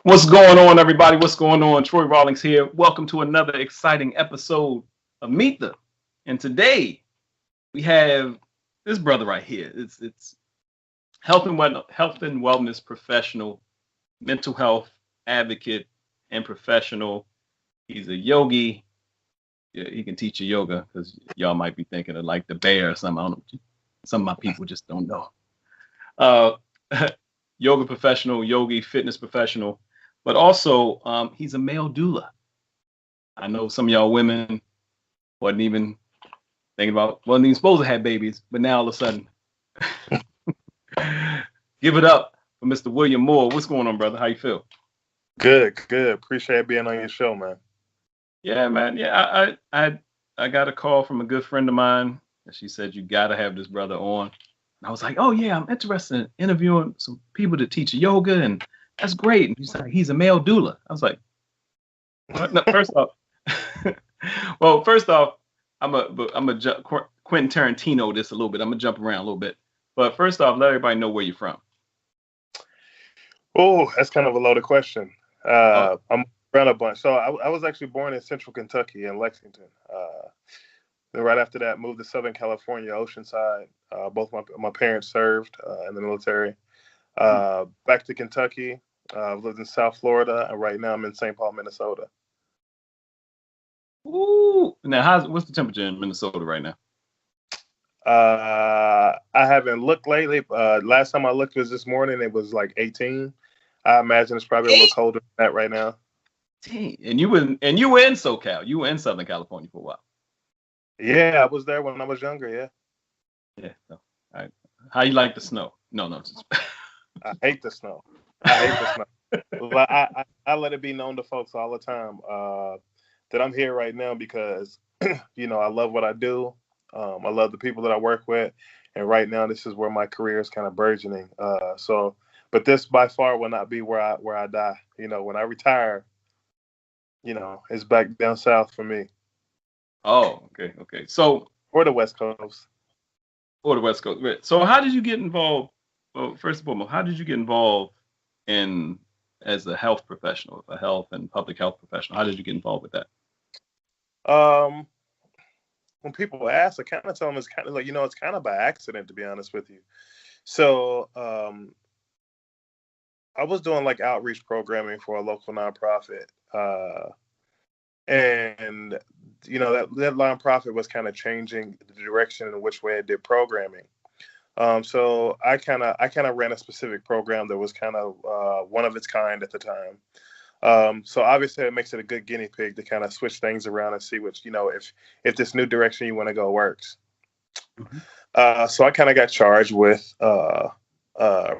What's going on, everybody? What's going on? Troy Rawlings here. Welcome to another exciting episode of Meet the. And today we have this brother right here. It's health and wellness professional, mental health advocate and professional. He's a yogi. Yeah, he can teach you yoga because y'all might be thinking of like the bear or something. I don't know. Some of my people just don't know. Yoga professional, yogi, fitness professional. But also, he's a male doula. I know some of y'all women wasn't even supposed to have babies, but now all of a sudden, give it up for Mr. William Moore. What's going on, brother? How you feel? Good. Appreciate being on your show, man. Yeah, man. Yeah, I got a call from a good friend of mine, and she said you got to have this brother on. And I was like, oh yeah, I'm interested in interviewing some people to teach yoga and. That's great. And he's like, he's a male doula. I was like, what? No, first off, I'm a Quentin Tarantino this a little bit. I'm gonna jump around a little bit. But first off, let everybody know where you're from. Oh, that's kind of a loaded question. I'm around a bunch. So I was actually born in Central Kentucky in Lexington. Then right after that, moved to Southern California, Oceanside. Both my parents served in the military. Back to Kentucky. I've lived in South Florida, and right now I'm in St. Paul, Minnesota. Ooh! Now, what's the temperature in Minnesota right now? I haven't looked lately. Last time I looked was this morning. It was like 18. I imagine it's probably a little colder than that right now. And you were in SoCal. You were in Southern California for a while. Yeah, I was there when I was younger. Yeah. Yeah. No. All right. How you like the snow? No. I hate the snow. But I let it be known to folks all the time that I'm here right now because, I love what I do. I love the people that I work with. And right now, this is where my career is kind of burgeoning. But this by far will not be where I die. When I retire, it's back down south for me. Oh, okay. So, or the West Coast. So how did you get involved? Well, first of all, how did you get involved as a health professional, a health and public health professional? How did you get involved with that? When people ask, I kind of tell them it's kind of like, it's kind of by accident, to be honest with you. So I was doing like outreach programming for a local nonprofit. And, that nonprofit was kind of changing the direction in which way it did programming. So I kind of ran a specific program that was kind of one of its kind at the time. So obviously it makes it a good guinea pig to kind of switch things around and see which, if this new direction you want to go works. Mm-hmm. So I kind of got charged with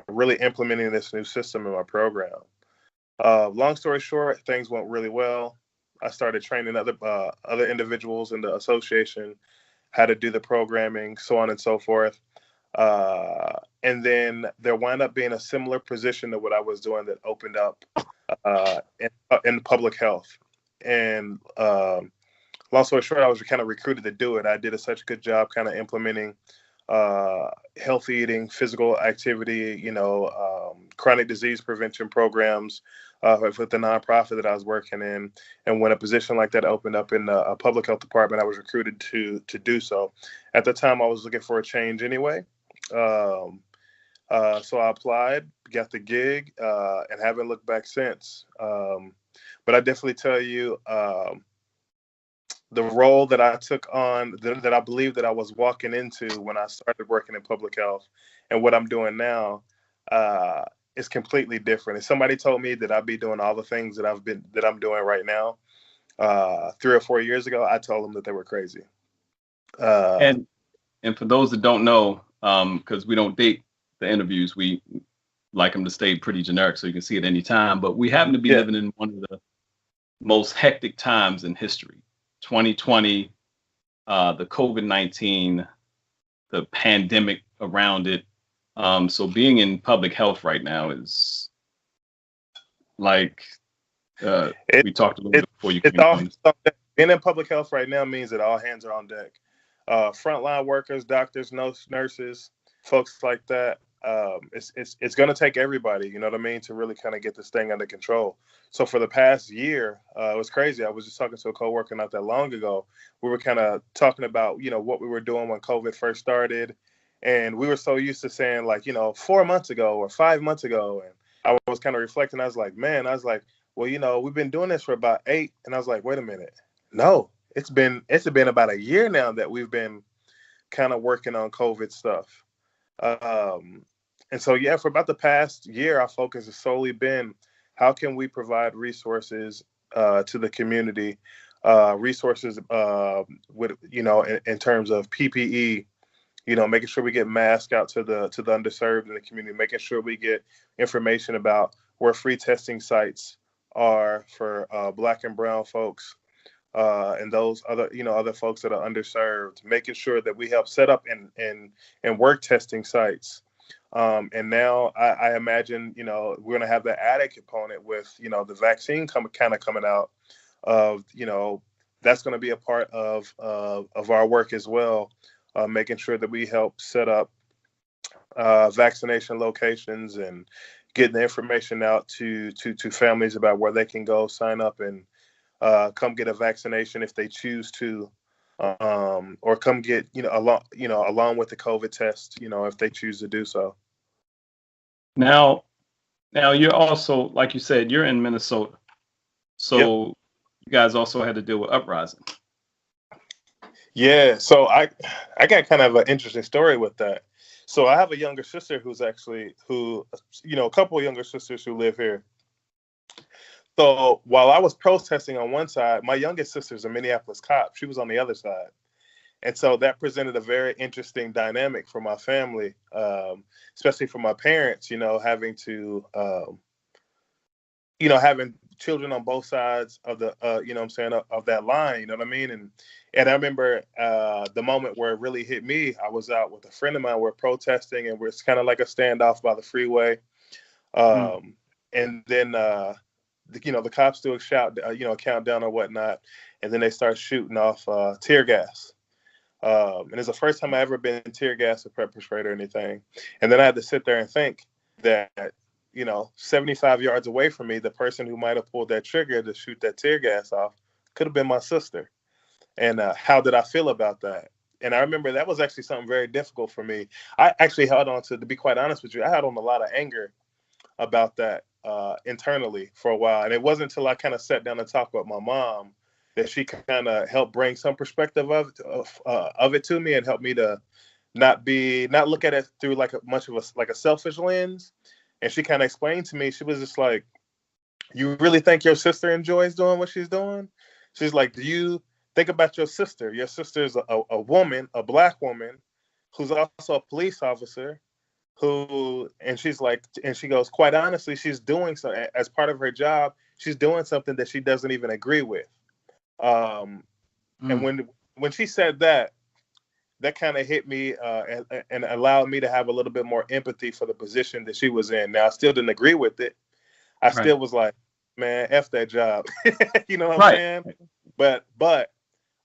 really implementing this new system in my program. Long story short, things went really well. I started training other individuals in the association how to do the programming, so on and so forth. And then there wound up being a similar position to what I was doing that opened up in public health. And long story short, I was kind of recruited to do it. I did such a good job kind of implementing healthy eating, physical activity, chronic disease prevention programs with the nonprofit that I was working in. And when a position like that opened up in a public health department, I was recruited to do so. At the time, I was looking for a change anyway. So I applied, got the gig, and haven't looked back since. But I definitely tell you, the role that I took on, that I believe that I was walking into when I started working in public health, and what I'm doing now, is completely different. If somebody told me that I'd be doing all the things that I'm doing right now, 3 or 4 years ago, I told them that they were crazy. And for those that don't know, because we don't date the interviews, we like them to stay pretty generic so you can see it any time. But we happen to be living in one of the most hectic times in history. 2020, the COVID-19, the pandemic around it. So being in public health right now is like we talked a little bit before you came on. Being in public health right now means that all hands are on deck. Frontline workers, doctors, nurses, folks like that. it's going to take everybody, you know what I mean, to really kind of get this thing under control. So for the past year, it was crazy. I was just talking to a coworker not that long ago. We were kind of talking about, you know, what we were doing when COVID first started. And we were so used to saying, like, you know, 4 months ago or 5 months ago. And I was kind of reflecting. I was like, man, I was like, well, you know, we've been doing this for about 8. And I was like, wait a minute. No, it's been about a year now that we've been kind of working on COVID stuff. And so, yeah, for about the past year, our focus has solely been how can we provide resources to the community, resources with, you know, in terms of PPE, you know, making sure we get masks out to the underserved in the community, making sure we get information about where free testing sites are for Black and brown folks and those other, you know, other folks that are underserved, making sure that we help set up and work testing sites. And now I imagine, you know, we're going to have the added component with, you know, the vaccine coming out of, you know, that's going to be a part of our work as well, making sure that we help set up vaccination locations and getting the information out to families about where they can go sign up and come get a vaccination if they choose to, or come get, you know, along with the COVID test, you know, if they choose to do so. Now you're also, like you said, you're in Minnesota, so Yep. you guys also had to deal with uprising. Yeah, so I got kind of an interesting story with that. So I have a younger sister who, you know, a couple of younger sisters who live here. So while I was protesting on one side, my youngest sister's a Minneapolis cop. She was on the other side. And so that presented a very interesting dynamic for my family, especially for my parents, you know, having to, you know, having children on both sides of the, you know what I'm saying, of that line, you know what I mean? And I remember the moment where it really hit me. I was out with a friend of mine. We're protesting, and it's kind of like a standoff by the freeway. And then, you know, the cops do a shout, you know, a countdown or whatnot, and then they start shooting off tear gas. And it's the first time I ever been tear gas or pepper sprayed or anything. And then I had to sit there and think that, you know, 75 yards away from me, the person who might have pulled that trigger to shoot that tear gas off could have been my sister. And how did I feel about that? And I remember that was actually something very difficult for me. I actually held on to be quite honest with you, I had on a lot of anger about that internally for a while. And it wasn't until I kind of sat down and talked with my mom that she kind of helped bring some perspective of it to me and helped me to not look at it through like much of a selfish lens. And she kind of explained to me, she was just like, you really think your sister enjoys doing what she's doing? She's like, do you think about your sister? Your sister is a woman, a Black woman, who's also a police officer, and she's like, and she goes, quite honestly, she's doing so as part of her job. She's doing something that she doesn't even agree with. And when she said that kind of hit me and allowed me to have a little bit more empathy for the position that she was in. Now, I still didn't agree with it. I still was like, man, F that job. You know what I'm saying? But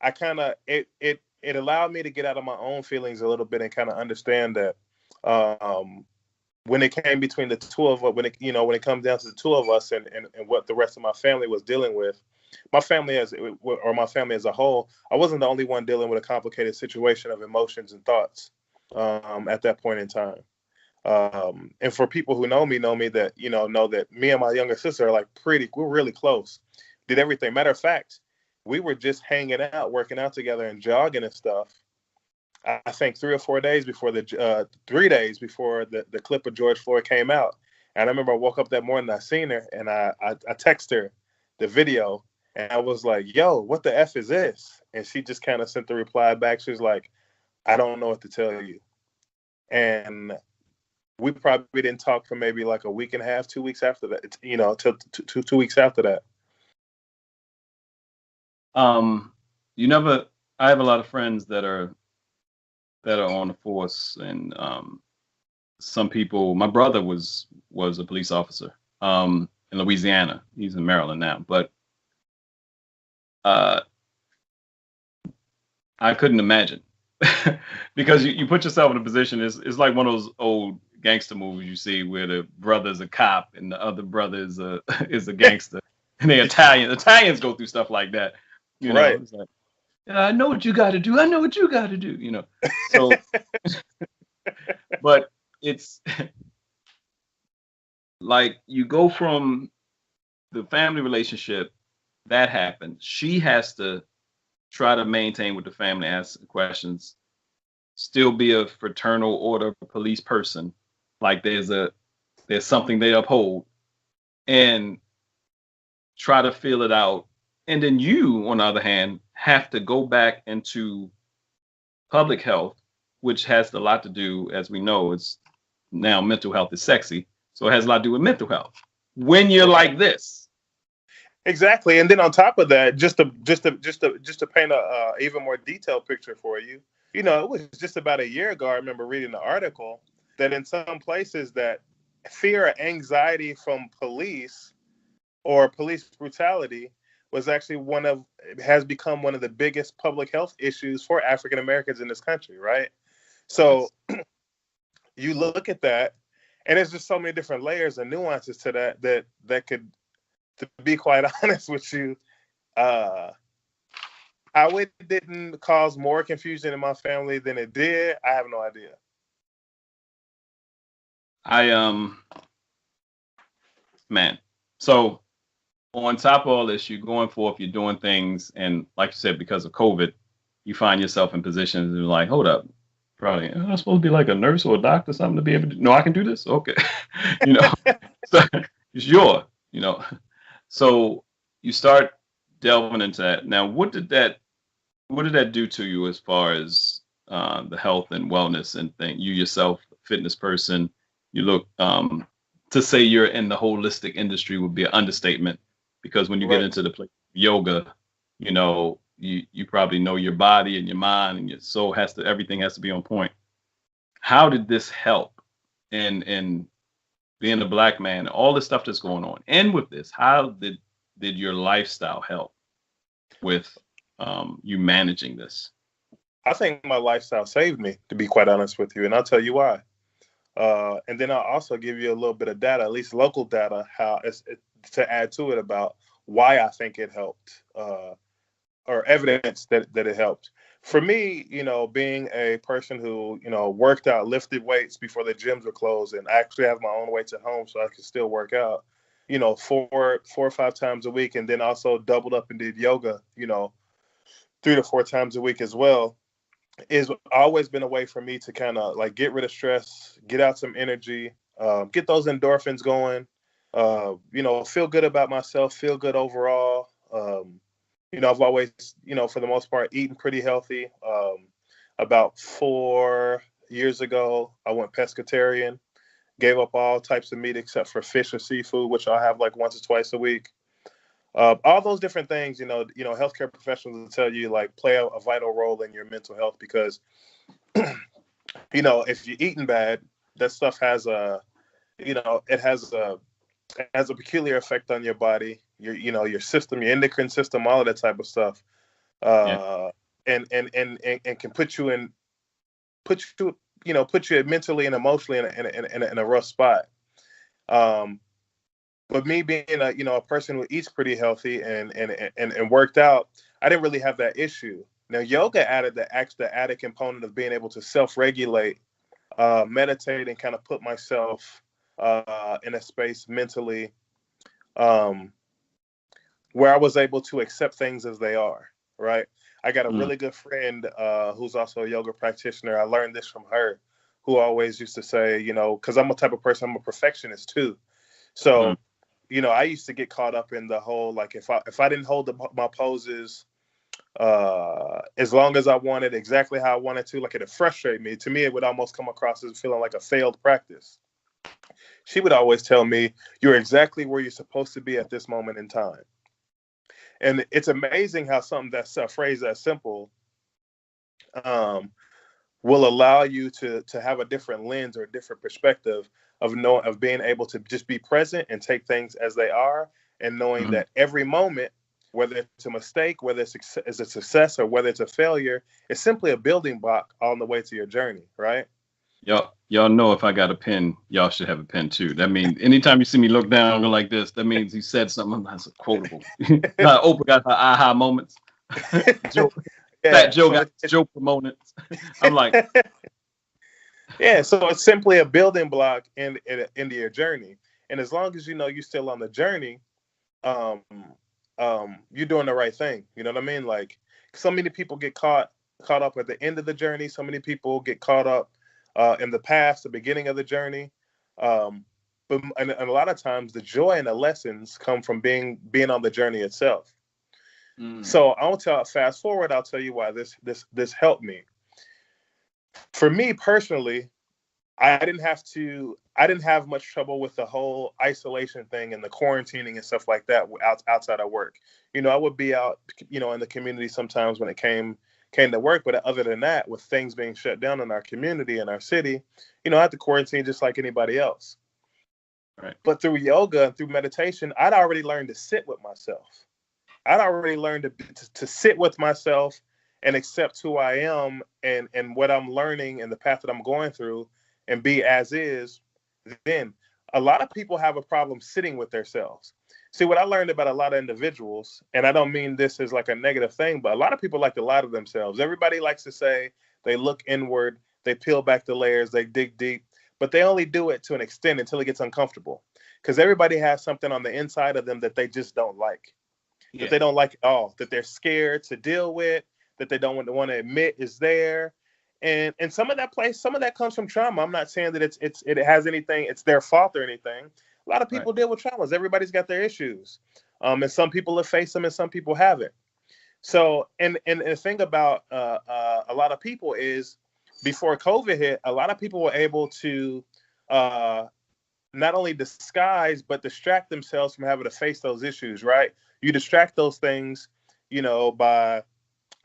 I kind of, it allowed me to get out of my own feelings a little bit and kind of understand that when it came between the two of us, when it comes down to the two of us and what the rest of my family was dealing with, my family as a whole, I wasn't the only one dealing with a complicated situation of emotions and thoughts at that point in time. And for people who know me that, you know that me and my younger sister are like we're really close. Did everything. Matter of fact, we were just hanging out, working out together and jogging and stuff. I think 3 or 4 days before 3 days before the clip of George Floyd came out. And I remember I woke up that morning, I seen her, and I texted her the video, and I was like, yo, what the F is this? And she just kind of sent the reply back. She was like, I don't know what to tell you. And we probably didn't talk for maybe like a week and a half, 2 weeks after that, you know, till 2 weeks after that. I have a lot of friends that are on the force, and some people, my brother was a police officer in Louisiana. He's in Maryland now, but I couldn't imagine because you put yourself in a position. It's like one of those old gangster movies you see where the brother's a cop and the other brother is a is a gangster, and they Italians go through stuff like that. You know, it's like, I know what you got to do. I know what you got to do. You know, so but it's like you go from the family relationship that happens. She has to try to maintain with the family, ask questions, still be a fraternal order police person. Like there's something they uphold, and try to feel it out. And then you, on the other hand, have to go back into public health, which has a lot to do, as we know, it's now mental health is sexy. So it has a lot to do with mental health when you're like this. Exactly. And then on top of that, just to paint a even more detailed picture for you, you know, it was just about a year ago, I remember reading the article that in some places that fear or anxiety from police or police brutality was actually has become one of the biggest public health issues for African Americans in this country, right? So you look at that, and there's just so many different layers and nuances to that could, to be quite honest with you, how it didn't cause more confusion in my family than it did, I have no idea. Man, so on top of all this, you're going forth, you're doing things, and like you said, because of COVID, you find yourself in positions and like, hold up, probably am I supposed to be like a nurse or a doctor or something to be able to? No, I can do this. Okay, you know, so it's your, you know, so you start delving into that. Now, what did that do to you as far as the health and wellness and thing? You yourself, fitness person, you look. To say you're in the holistic industry would be an understatement, because when you get into the place of yoga, you know, you probably know your body and your mind and your soul everything has to be on point. How did this help in being a Black man, all the stuff that's going on? And with this, how did your lifestyle help with you managing this? I think my lifestyle saved me, to be quite honest with you, and I'll tell you why. And then I'll also give you a little bit of data, at least local data, to add to it about why I think it helped, or evidence that it helped. For me, you know, being a person who, you know, worked out, lifted weights before the gyms were closed, and actually have my own weights at home so I could still work out, you know, 4 or 5 times a week, and then also doubled up and did yoga, you know, 3 to 4 times a week as well. Is always been a way for me to kind of like get rid of stress, get out some energy, get those endorphins going, you know, feel good about myself, feel good overall. You know, I've always, you know, for the most part, eaten pretty healthy. About 4 years ago, I went pescatarian, gave up all types of meat except for fish or seafood, which I have like once or twice a week. All those different things, you know, healthcare professionals will tell you like play a vital role in your mental health, because, you know, if you're eating bad, that stuff has it has a peculiar effect on your body, your system, your endocrine system, all of that type of stuff, and can put you mentally and emotionally in a rough spot. But me being a person who eats pretty healthy and worked out, I didn't really have that issue. Now, yoga added the added component of being able to self-regulate, meditate, and kind of put myself in a space mentally where I was able to accept things as they are, right? I got a really good friend who's also a yoga practitioner. I learned this from her, who always used to say, you know, because I'm a type of person, I'm a perfectionist too. So, you know, I used to get caught up in the whole, like, if I didn't hold my poses as long as I wanted, exactly how I wanted to, like, it'd frustrate me. To me, it would almost come across as feeling like a failed practice. She would always tell me, you're exactly where you're supposed to be at this moment in time. And it's amazing how something that's a phrase that simple will allow you to have a different lens or a different perspective of being able to just be present and take things as they are, and knowing that every moment, whether it's a mistake, whether it's a success, or whether it's a failure, it's simply a building block on the way to your journey, right? Y'all know if I got a pen, y'all should have a pen too. That means anytime you see me look down like this, that means he said something that's quotable. Not Oprah got her aha moments. Joe, Fat Joe got Joe moments. I'm like, yeah. So it's simply a building block into your journey, and as long as you know you're still on the journey, um, you're doing the right thing. You know what I mean? Like, so many people get caught up at the end of the journey. So many people get caught up in the past, the beginning of the journey. But a lot of times, the joy and the lessons come from being on the journey itself. So fast forward. I'll tell you why this helped me. For me personally, I didn't have much trouble with the whole isolation thing and the quarantining and stuff like that outside of work. You know, I would be out, in the community sometimes when it came to work. But other than that, with things being shut down in our community and our city, I had to quarantine just like anybody else. Right. But through yoga and through meditation, I'd already learned to sit with myself. I'd already learned to sit with myself and accept who I am and what I'm learning and the path that I'm going through and be as is. Then a lot of people have a problem sitting with themselves. See, what I learned about a lot of individuals, and I don't mean this as like a negative thing, but a lot of people like to lie to themselves. Everybody likes to say they look inward, they peel back the layers, they dig deep, but they only do it to an extent until it gets uncomfortable. Because everybody has something on the inside of them that they just don't like. That they don't like at all, that they're scared to deal with, that they don't want to admit is there. And some of that comes from trauma. I'm not saying that it has anything, it's their fault or anything. A lot of people deal with traumas. Everybody's got their issues. And some people have faced them and some people haven't. So, and the thing about a lot of people is before COVID hit, a lot of people were able to not only disguise, but distract themselves from having to face those issues, right? You distract those things, by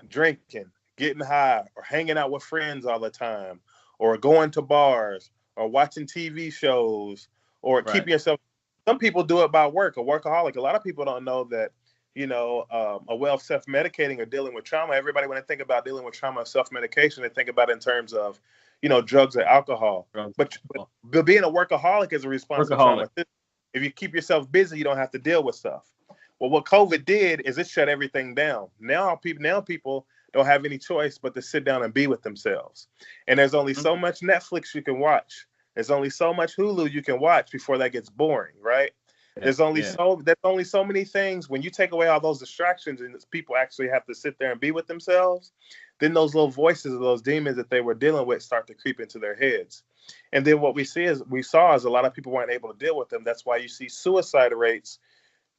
drinking, getting high, or hanging out with friends all the time, or going to bars, or watching TV shows, or keeping yourself. Some people do it by work, a workaholic. A lot of people don't know that, a way of self-medicating or dealing with trauma. Everybody, when they think about dealing with trauma and self-medication, they think about it in terms of, drugs or alcohol. But being a workaholic is a response to trauma. If you keep yourself busy, you don't have to deal with stuff. Well, what COVID did is it shut everything down. Now people don't have any choice but to sit down and be with themselves. And there's only so much Netflix you can watch. There's only so much Hulu you can watch before that gets boring, right? There's only so many things. When you take away all those distractions and people actually have to sit there and be with themselves, then those little voices of those demons that they were dealing with start to creep into their heads. And then what we saw is a lot of people weren't able to deal with them. That's why you see suicide rates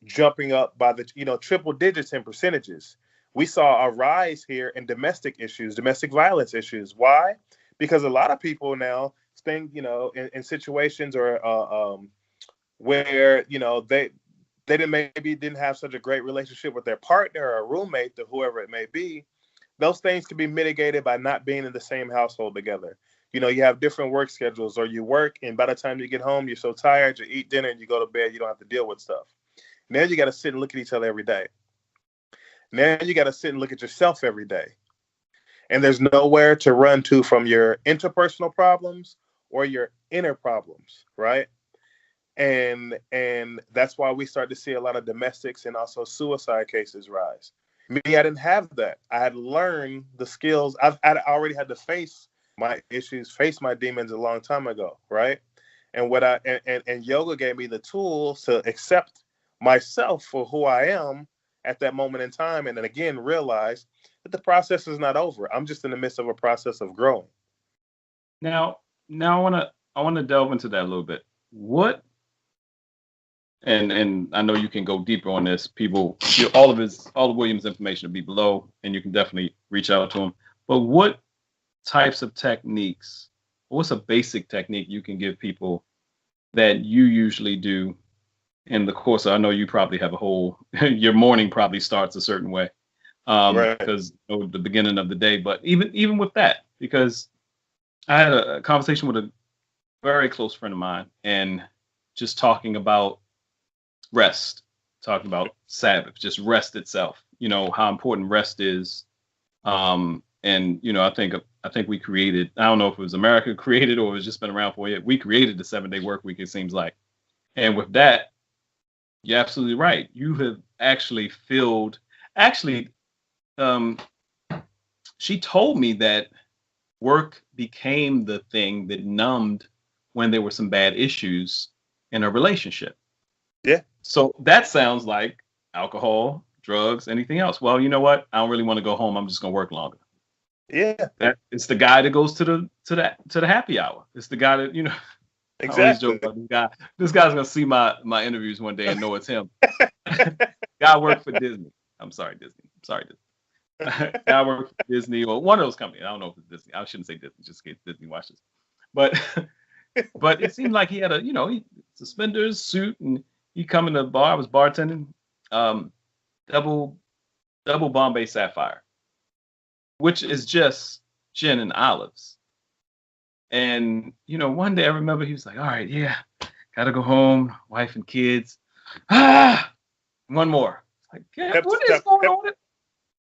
jumping up by the triple digits in percentages. We saw a rise here in domestic violence issues. Why? Because a lot of people now think, in situations or where they didn't have such a great relationship with their partner or a roommate or whoever it may be. Those things can be mitigated by not being in the same household together. You have different work schedules, or you work, and by the time you get home, you're so tired, you eat dinner and you go to bed, you don't have to deal with stuff. Now you got to sit and look at each other every day. Now you got to sit and look at yourself every day. And there's nowhere to run to from your interpersonal problems or your inner problems, right? And that's why we start to see a lot of domestics and also suicide cases rise. Me, I didn't have that. I had learned the skills. I already had to face my issues, face my demons a long time ago, right? And and yoga gave me the tools to accept myself for who I am at that moment in time, and then again realize that the process is not over. I'm just in the midst of a process of growing. Now I want to delve into that a little bit. What? And I know you can go deeper on this. People, all of William's information will be below, and you can definitely reach out to him. But what types of techniques? What's a basic technique you can give people that you usually do in the course? I know you probably have your morning probably starts a certain way, because the beginning of the day. But even with that, because I had a conversation with a very close friend of mine, and just talking about rest, talking about Sabbath, just rest itself. How important rest is. And I I think we created, I don't know if it was America created or it's just been around for it. We created the 7-day work week, it seems like. And with that, you're absolutely right. You have actually she told me that work became the thing that numbed when there were some bad issues in a relationship. Yeah. So that sounds like alcohol, drugs, anything else. Well, you know what? I don't really want to go home. I'm just going to work longer. Yeah. It's the guy that goes to the happy hour. It's the guy that, Exactly. I always joke about this guy. This guy's going to see my interviews one day and know it's him. Guy worked for Disney. I'm sorry, Disney. Guy worked for Disney or one of those companies. I don't know if it's Disney. I shouldn't say Disney, just in case Disney watches. But it seemed like he had suspenders, suit, and he come in the bar. I was bartending, double Bombay Sapphire, which is just gin and olives. And one day I remember he was like, "All right, yeah, gotta go home, wife and kids. One more." Like, yeah, what is going on?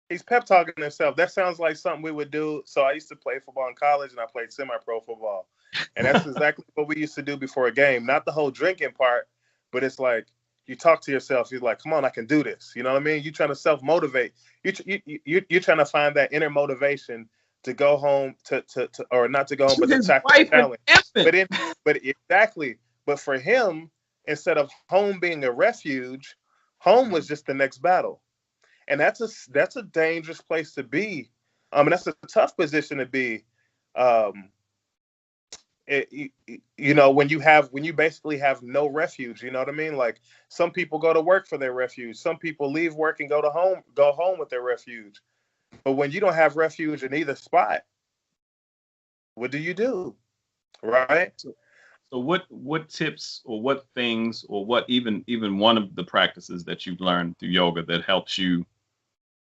He's pep talking himself. That sounds like something we would do. So I used to play football in college, and I played semi-pro football, and that's exactly what we used to do before a game. Not the whole drinking part, but it's like you talk to yourself. You're like, "Come on, I can do this." You know what I mean? You're trying to self-motivate. You're trying to find that inner motivation to go home to or not to go home, but to tackle the challenge. But exactly. But for him, instead of home being a refuge, home was just the next battle. And that's a dangerous place to be. And that's a tough position to be. When you basically have no refuge, you know what I mean? Like some people go to work for their refuge. Some people leave work and go home with their refuge. But when you don't have refuge in either spot, what do you do? Right? So what tips or what things or what even one of the practices that you've learned through yoga that helps you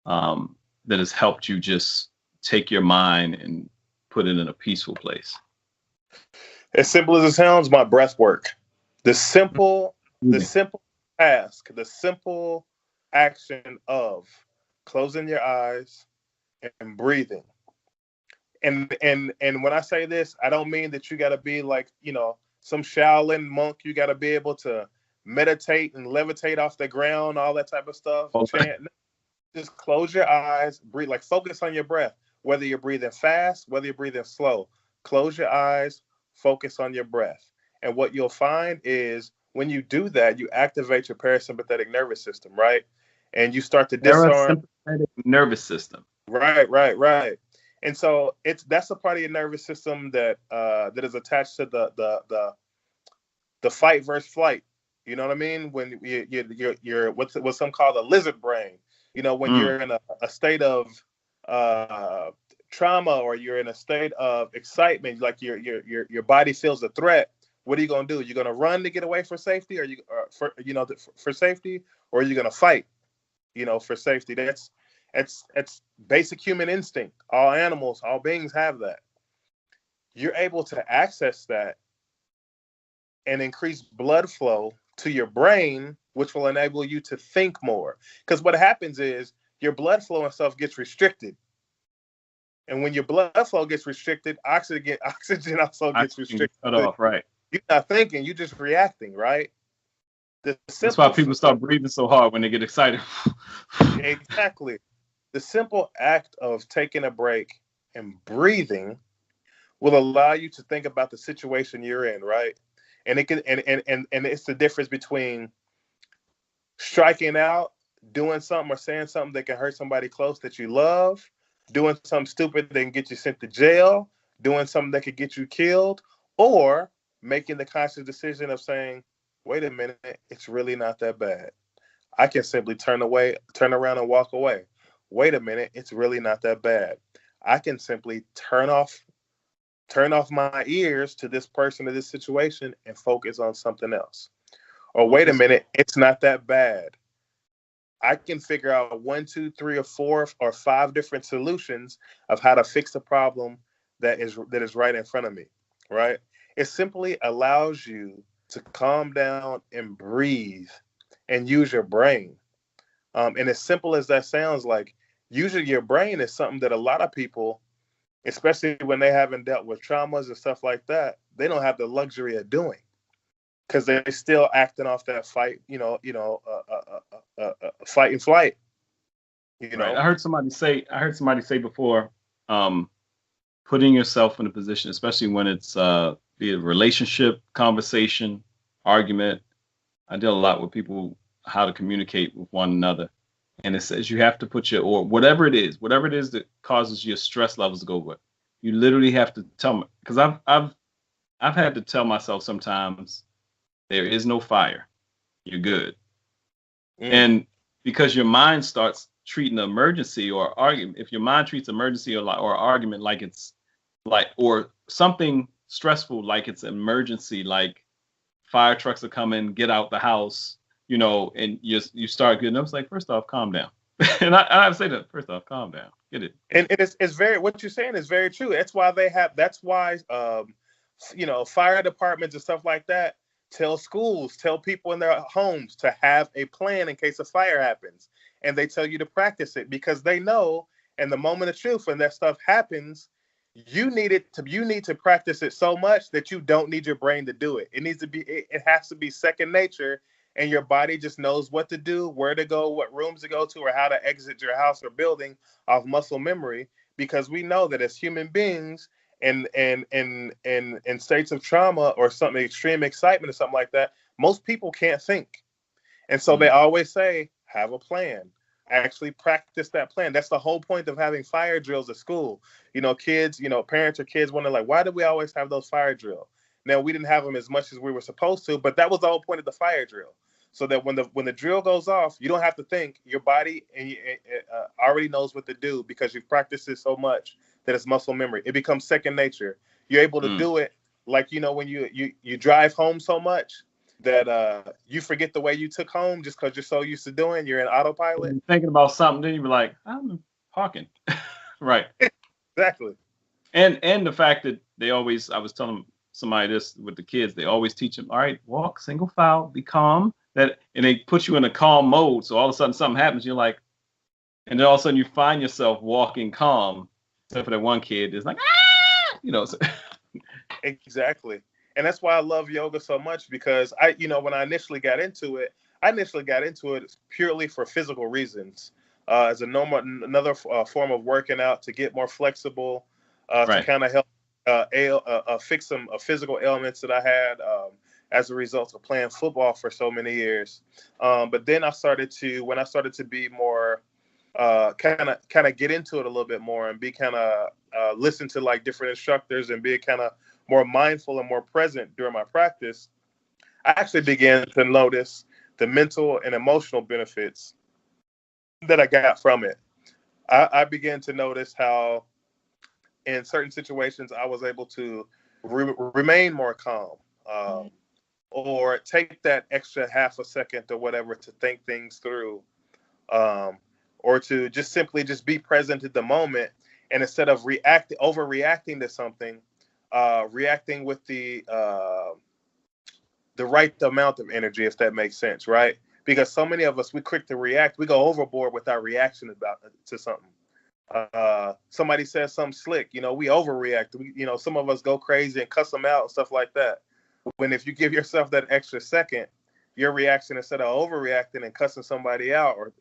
that has helped you just take your mind and put it in a peaceful place? As simple as it sounds, my breath work. The simple task, the simple action of closing your eyes and breathing. And when I say this, I don't mean that you got to be like, some Shaolin monk. You got to be able to meditate and levitate off the ground, all that type of stuff. Okay. Just close your eyes, breathe, like focus on your breath, whether you're breathing fast, whether you're breathing slow. Close your eyes, focus on your breath. And what you'll find is when you do that, you activate your parasympathetic nervous system, right? And you start to disarm. Parasympathetic nervous system. Right. And so that's a part of your nervous system that is attached to the fight versus flight. You know what I mean? When you're what's some call the lizard brain. When you're in a state of trauma or you're in a state of excitement, like your body feels a threat. What are you gonna do? You're gonna run to get away for safety, or for safety, or are you gonna fight? For safety. That's basic human instinct. All animals, all beings have that. You're able to access that and increase blood flow to your brain, which will enable you to think more. Because what happens is your blood flow and stuff gets restricted. And when your blood flow gets restricted, oxygen also gets restricted. Cut off, right. You're not thinking, you're just reacting, right? That's why people start breathing so hard when they get excited. Exactly. The simple act of taking a break and breathing will allow you to think about the situation you're in, right? And it can and it's the difference between striking out, doing something or saying something that can hurt somebody close that you love, doing something stupid that can get you sent to jail, doing something that could get you killed, or making the conscious decision of saying, wait a minute, it's really not that bad. I can simply turn around and walk away. Wait a minute, it's really not that bad. I can simply turn off my ears to this person or this situation and focus on something else. Or wait a minute, it's not that bad. I can figure out 1, 2, 3, or 4 or 5 different solutions of how to fix the problem that is right in front of me, right? It simply allows you to calm down and breathe and use your brain. And as simple as that sounds, like using your brain is something that a lot of people especially when they haven't dealt with traumas and stuff like that. They don't have the luxury of doing, because they're still acting off that fight, fight and flight. Right. I heard somebody say before, putting yourself in a position, especially when it's be it relationship, conversation, argument. I deal a lot with people how to communicate with one another, and it says you have to put or whatever it is that causes your stress levels to go up. You literally have to tell me, because I've had to tell myself sometimes, there is no fire, you're good, and because your mind starts treating an emergency or argument, if your mind treats emergency or argument like it's like, or something stressful like it's an emergency, like fire trucks are coming, get out the house, and you start getting up. It's like, first off, calm down. And I say that, first off, calm down, get it. And it's very, what you're saying is very true. That's why fire departments and stuff like that tell schools, tell people in their homes to have a plan in case a fire happens. And they tell you to practice it, because they know in the moment of truth, when that stuff happens, you need to practice it so much that you don't need your brain to do it. It has to be second nature, and your body just knows what to do, where to go, what rooms to go to, or how to exit your house or building off muscle memory. Because we know that as human beings, in states of trauma or something, extreme excitement or something like that, most people can't think. And so they always say, have a plan. Actually practice that plan. That's the whole point of having fire drills at school. Kids, parents or kids wonder, like, why do we always have those fire drills? Now, we didn't have them as much as we were supposed to, but that was the whole point of the fire drill. So that when the drill goes off, you don't have to think. Your body already knows what to do, because you've practiced it so much that it's muscle memory. It becomes second nature. You're able to do it, like, when you drive home so much that you forget the way you took home just because you're so used to doing. You're in autopilot. You're thinking about something, then you be like, I'm parking. Right. Exactly. And the fact that I was telling somebody this with the kids, they always teach them, all right, walk single file, be calm. And they put you in a calm mode. So all of a sudden something happens, you're like, and then all of a sudden you find yourself walking calm. Except for that one kid is like, So. Exactly. And that's why I love yoga so much, because when I initially got into it purely for physical reasons, as another form of working out, to get more flexible, to kind of help fix some physical ailments that I had as a result of playing football for so many years. But then when I started to be more kind of get into it a little bit more, and be kind of listen to like different instructors, and be kind of more mindful and more present during my practice, I actually began to notice the mental and emotional benefits that I got from it. I began to notice how in certain situations I was able to remain more calm, or take that extra half a second or whatever to think things through, or to just simply be present at the moment, and instead of overreacting to something, reacting with the right amount of energy, if that makes sense, right? Because so many of us, we quick to react. We go overboard with our reaction to something. Somebody says something slick, we overreact. Some of us go crazy and cuss them out and stuff like that. When if you give yourself that extra second, your reaction, instead of overreacting and cussing somebody out, or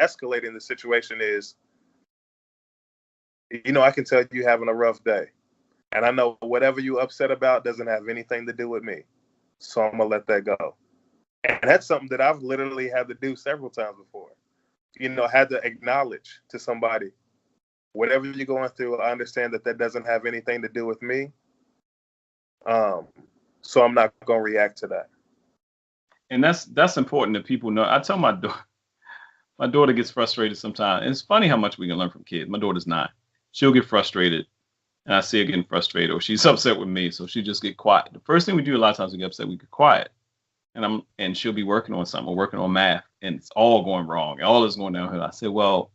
escalating the situation, is, I can tell you having a rough day, and I know whatever you upset about doesn't have anything to do with me, so I'm gonna let that go. And that's something that I've literally had to do several times before. Had to acknowledge to somebody, whatever you're going through, I understand that doesn't have anything to do with me. So I'm not gonna react to that. And that's important that people know. I tell my daughter gets frustrated sometimes. And it's funny how much we can learn from kids. My daughter's 9. She'll get frustrated, and I see her getting frustrated, or she's upset with me, so she just get quiet. The first thing we do a lot of times we get upset, we get quiet. And she'll be working on something, or working on math, and it's all going wrong. All is going downhill. I said, well,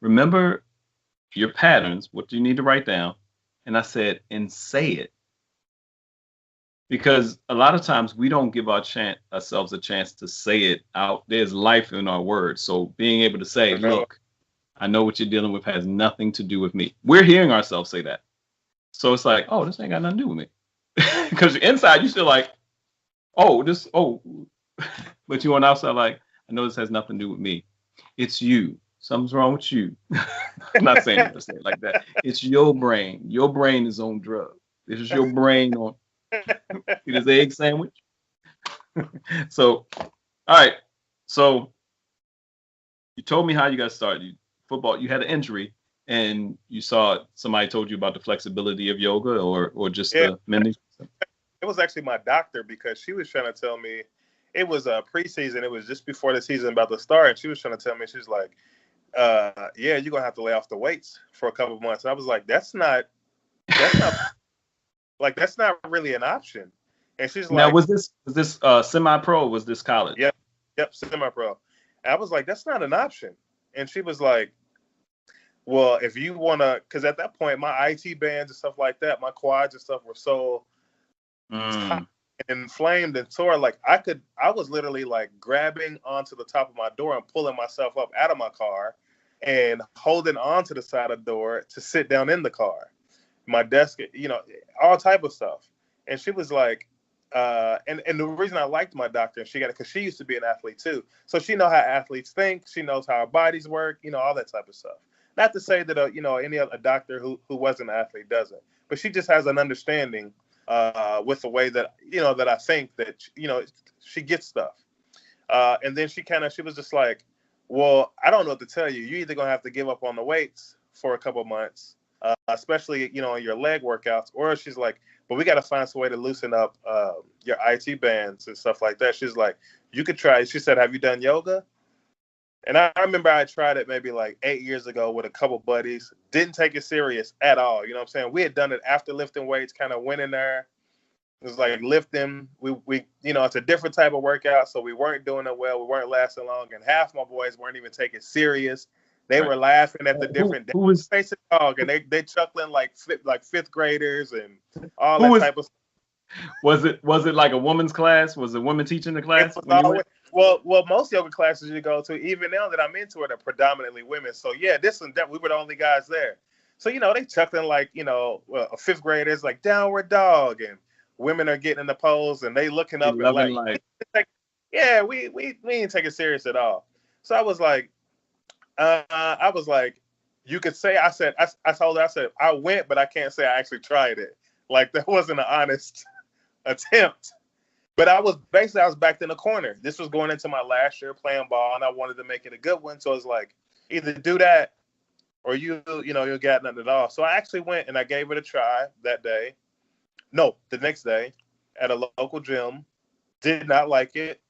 remember your patterns, what you need to write down. And I said, and say it. Because a lot of times we don't give ourselves a chance to say it out. There's life in our words. So being able to say, look, I know what you're dealing with has nothing to do with me. We're hearing ourselves say that. So it's like, oh, this ain't got nothing to do with me. Because inside you still like, oh, but you on the outside like, I know this has nothing to do with me. It's you. Something's wrong with you. I'm not saying it to say it like that. It's your brain. Your brain is on drugs. This is your brain on this egg sandwich. So, all right. So you told me how you got started. Football, you had an injury and you saw somebody told you about the flexibility of yoga or just the mending. It was actually my doctor because she was trying to tell me it was a preseason. It was just before the season about to start. And she was trying to tell me, she was like, yeah, you're going to have to lay off the weights for a couple of months. And I was like, that's not like, that's not really an option. And she's like, now, was this semi-pro or was this college? Yep, semi-pro. And I was like, that's not an option. And she was like, well, if you want to, because at that point, my IT bands and stuff like that, my quads and stuff were so inflamed and sore. Like I was literally like grabbing onto the top of my door and pulling myself up out of my car and holding onto the side of the door to sit down in the car. My desk, all type of stuff. And she was like, and the reason I liked my doctor, and she got it because she used to be an athlete too. So she knows how athletes think. She knows how our bodies work, all that type of stuff. Not to say that, any other doctor who wasn't an athlete doesn't, but she just has an understanding with the way that, that I think that, she gets stuff. And then she was just like, well, I don't know what to tell you. You're either going to have to give up on the weights for a couple of months, especially, in your leg workouts, or she's like, but we got to find some way to loosen up your IT bands and stuff like that. She's like, you could try. She said, have you done yoga? And I remember I tried it maybe like 8 years ago with a couple buddies. Didn't take it serious at all. You know what I'm saying? We had done it after lifting weights, kind of went in there. It was like lifting. We it's a different type of workout, so we weren't doing it well. We weren't lasting long, and half my boys weren't even taking it serious. They were laughing at the different basic dog, and they chuckling like fifth graders and all that type of stuff. Was it like a woman's class? Was a woman teaching the class? Well, most yoga classes you go to, even now that I'm into it, are predominantly women. So yeah, this and that, we were the only guys there. So they chuckling like fifth graders like downward dog, and women are getting in the pose and they looking up and like yeah, we didn't take it serious at all. So I was like, you could say I told her, I said I went, but I can't say I actually tried it. Like that wasn't an honest attempt. But I was backed in the corner. This was going into my last year playing ball, and I wanted to make it a good one. So it's like, either do that, or you got nothing at all. So I actually went and I gave it a try that day. No, the next day at a local gym. Did not like it.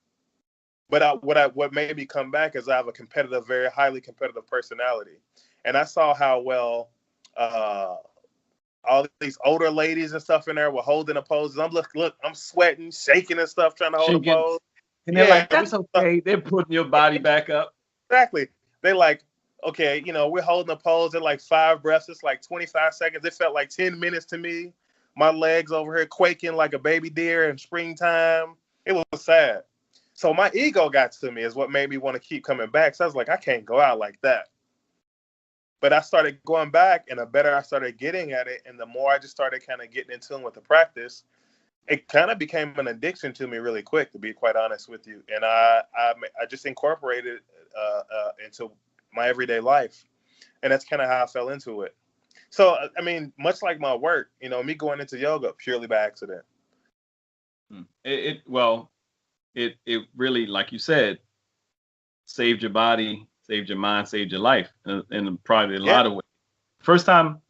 But what made me come back is I have a very highly competitive personality, and I saw how well all these older ladies and stuff in there were holding the poses. I'm sweating, shaking and stuff, trying to hold the pose. And they're like, that's okay. They're putting your body back up. Exactly. They like, okay, we're holding a pose at like 5 breaths. It's like 25 seconds. It felt like 10 minutes to me. My legs over here quaking like a baby deer in springtime. It was sad. So my ego got to me is what made me want to keep coming back. So I was like, I can't go out like that. But I started going back, and the better I started getting at it, and the more I just started kind of getting in tune with the practice, it kind of became an addiction to me really quick, to be quite honest with you. And I just incorporated it into my everyday life, and that's kind of how I fell into it. So, I mean, much like my work, me going into yoga purely by accident. It really, like you said, saved your body, saved your mind, saved your life in probably a lot of ways. First time,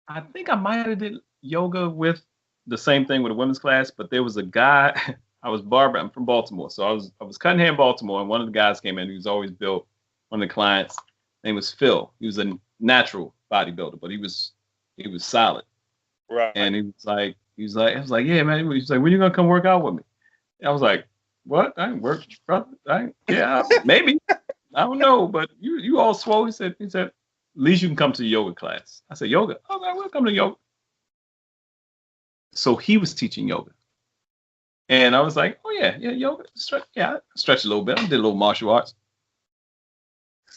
I think I might have did yoga with the same thing with a women's class, but there was a guy, I'm from Baltimore. So I was cutting hair in Baltimore, and one of the guys came in, he was always built, one of the clients, name was Phil. He was a natural bodybuilder, but he was solid. Right. And I was like, yeah, man. He's like, when you gonna come work out with me? I was like, what? I ain't work, brother. Maybe. I don't know, but you all swole. He said, at least you can come to the yoga class. I said, yoga? Oh, man, we'll come to yoga. So he was teaching yoga. And I was like, oh, yeah, yoga. I stretch a little bit. I did a little martial arts.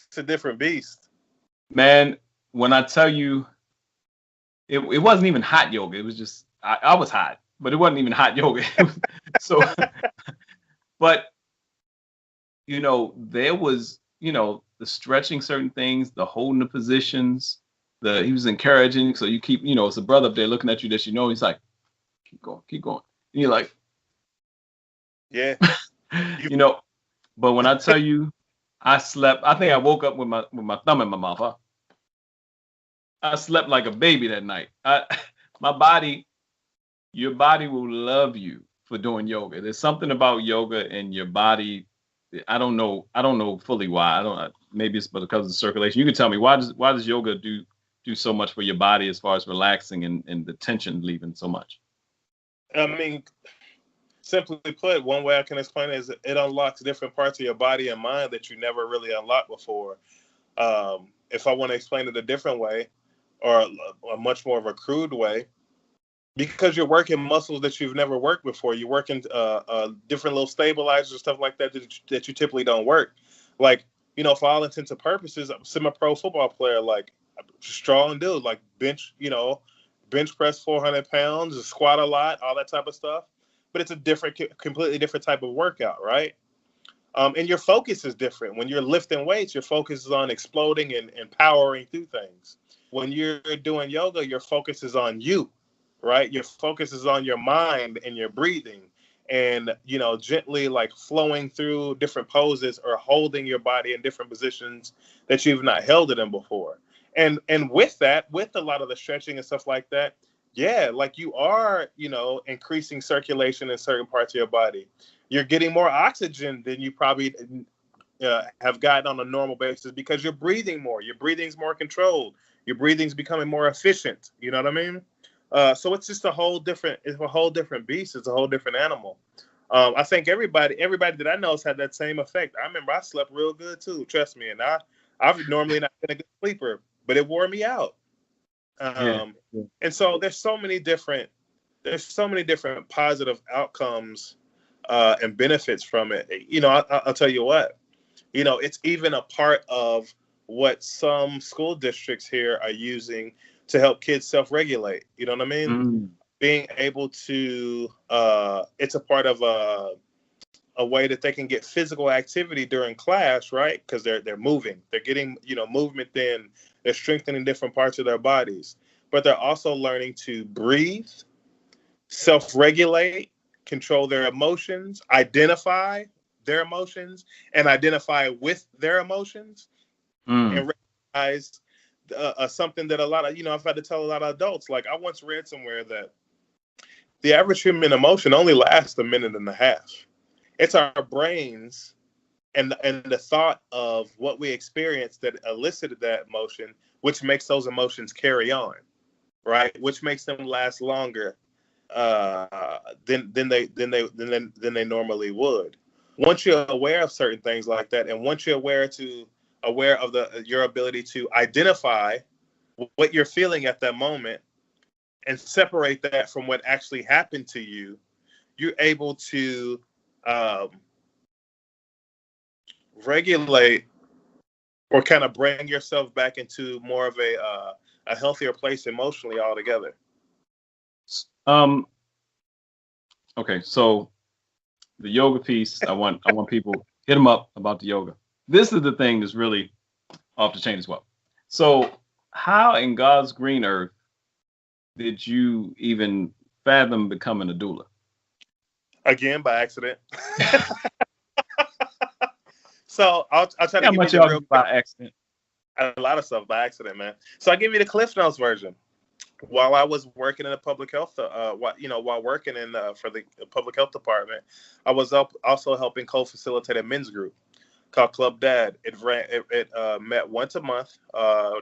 It's a different beast. Man, when I tell you, it wasn't even hot yoga. It was just I was hot, but it wasn't even hot yoga. So, but there was the stretching certain things, the holding the positions, he was encouraging. So you keep it's a brother up there looking at you that he's like, keep going, keep going. And you're like, yeah, But when I tell you, I slept. I think I woke up with my thumb in my mouth. Huh? I slept like a baby that night. My body, your body will love you for doing yoga. There's something about yoga and your body. I don't know fully why. Maybe it's because of the circulation. You can tell me why does yoga do so much for your body as far as relaxing and the tension leaving so much? I mean, simply put, one way I can explain it is it unlocks different parts of your body and mind that you never really unlocked before. If I want to explain it a different way, or a much more of a crude way, because you're working muscles that you've never worked before. You're working different little stabilizers and stuff like that that you typically don't work. Like, for all intents and purposes, I'm a semi-pro football player, like strong dude, like bench press 400 pounds, squat a lot, all that type of stuff. But it's a completely different type of workout, right? And your focus is different. When you're lifting weights, your focus is on exploding and powering through things. When you're doing yoga, your focus is on you, right? Your focus is on your mind and your breathing and, gently like flowing through different poses or holding your body in different positions that you've not held it in before. And with that, with a lot of the stretching and stuff like that, yeah, like you are, increasing circulation in certain parts of your body. You're getting more oxygen than you probably have gotten on a normal basis because you're breathing more. Your breathing's more controlled. Your breathing's becoming more efficient. You know what I mean? So it's just a whole different beast. It's a whole different animal. I think everybody that I know has had that same effect. I remember I slept real good too. Trust me. And I've normally not been a good sleeper, but it wore me out. And so there's so many different positive outcomes and benefits from it. I'll tell you what, it's even a part of what some school districts here are using to help kids self-regulate. You know what I mean? Mm. Being able to, it's a part of a way that they can get physical activity during class, right? Because they're moving, they're getting, movement in, they're strengthening different parts of their bodies, but they're also learning to breathe, self-regulate, control their emotions, identify their emotions, and identify with their emotions, and recognize something that a lot of, I've had to tell a lot of adults. Like I once read somewhere that the average human emotion only lasts a minute and a half. It's our brains and the thought of what we experienced that elicited that emotion, which makes those emotions carry on, right? Which makes them last longer than they normally would. Once you're aware of certain things like that, and once you're aware of your ability to identify what you're feeling at that moment and separate that from what actually happened to you, you're able to regulate or kind of bring yourself back into more of a healthier place emotionally altogether. Okay, so the yoga piece, I want people hit them up about the yoga. This is the thing that's really off the chain as well. So how in God's green earth did you even fathom becoming a doula? Again, by accident. So I'll try to give you the real by accident. A lot of stuff by accident, man. So I give you the Cliff Notes version. While I was working in the public health, while working in for the public health department, I was also helping co-facilitate a men's group called Club Dad. It met once a month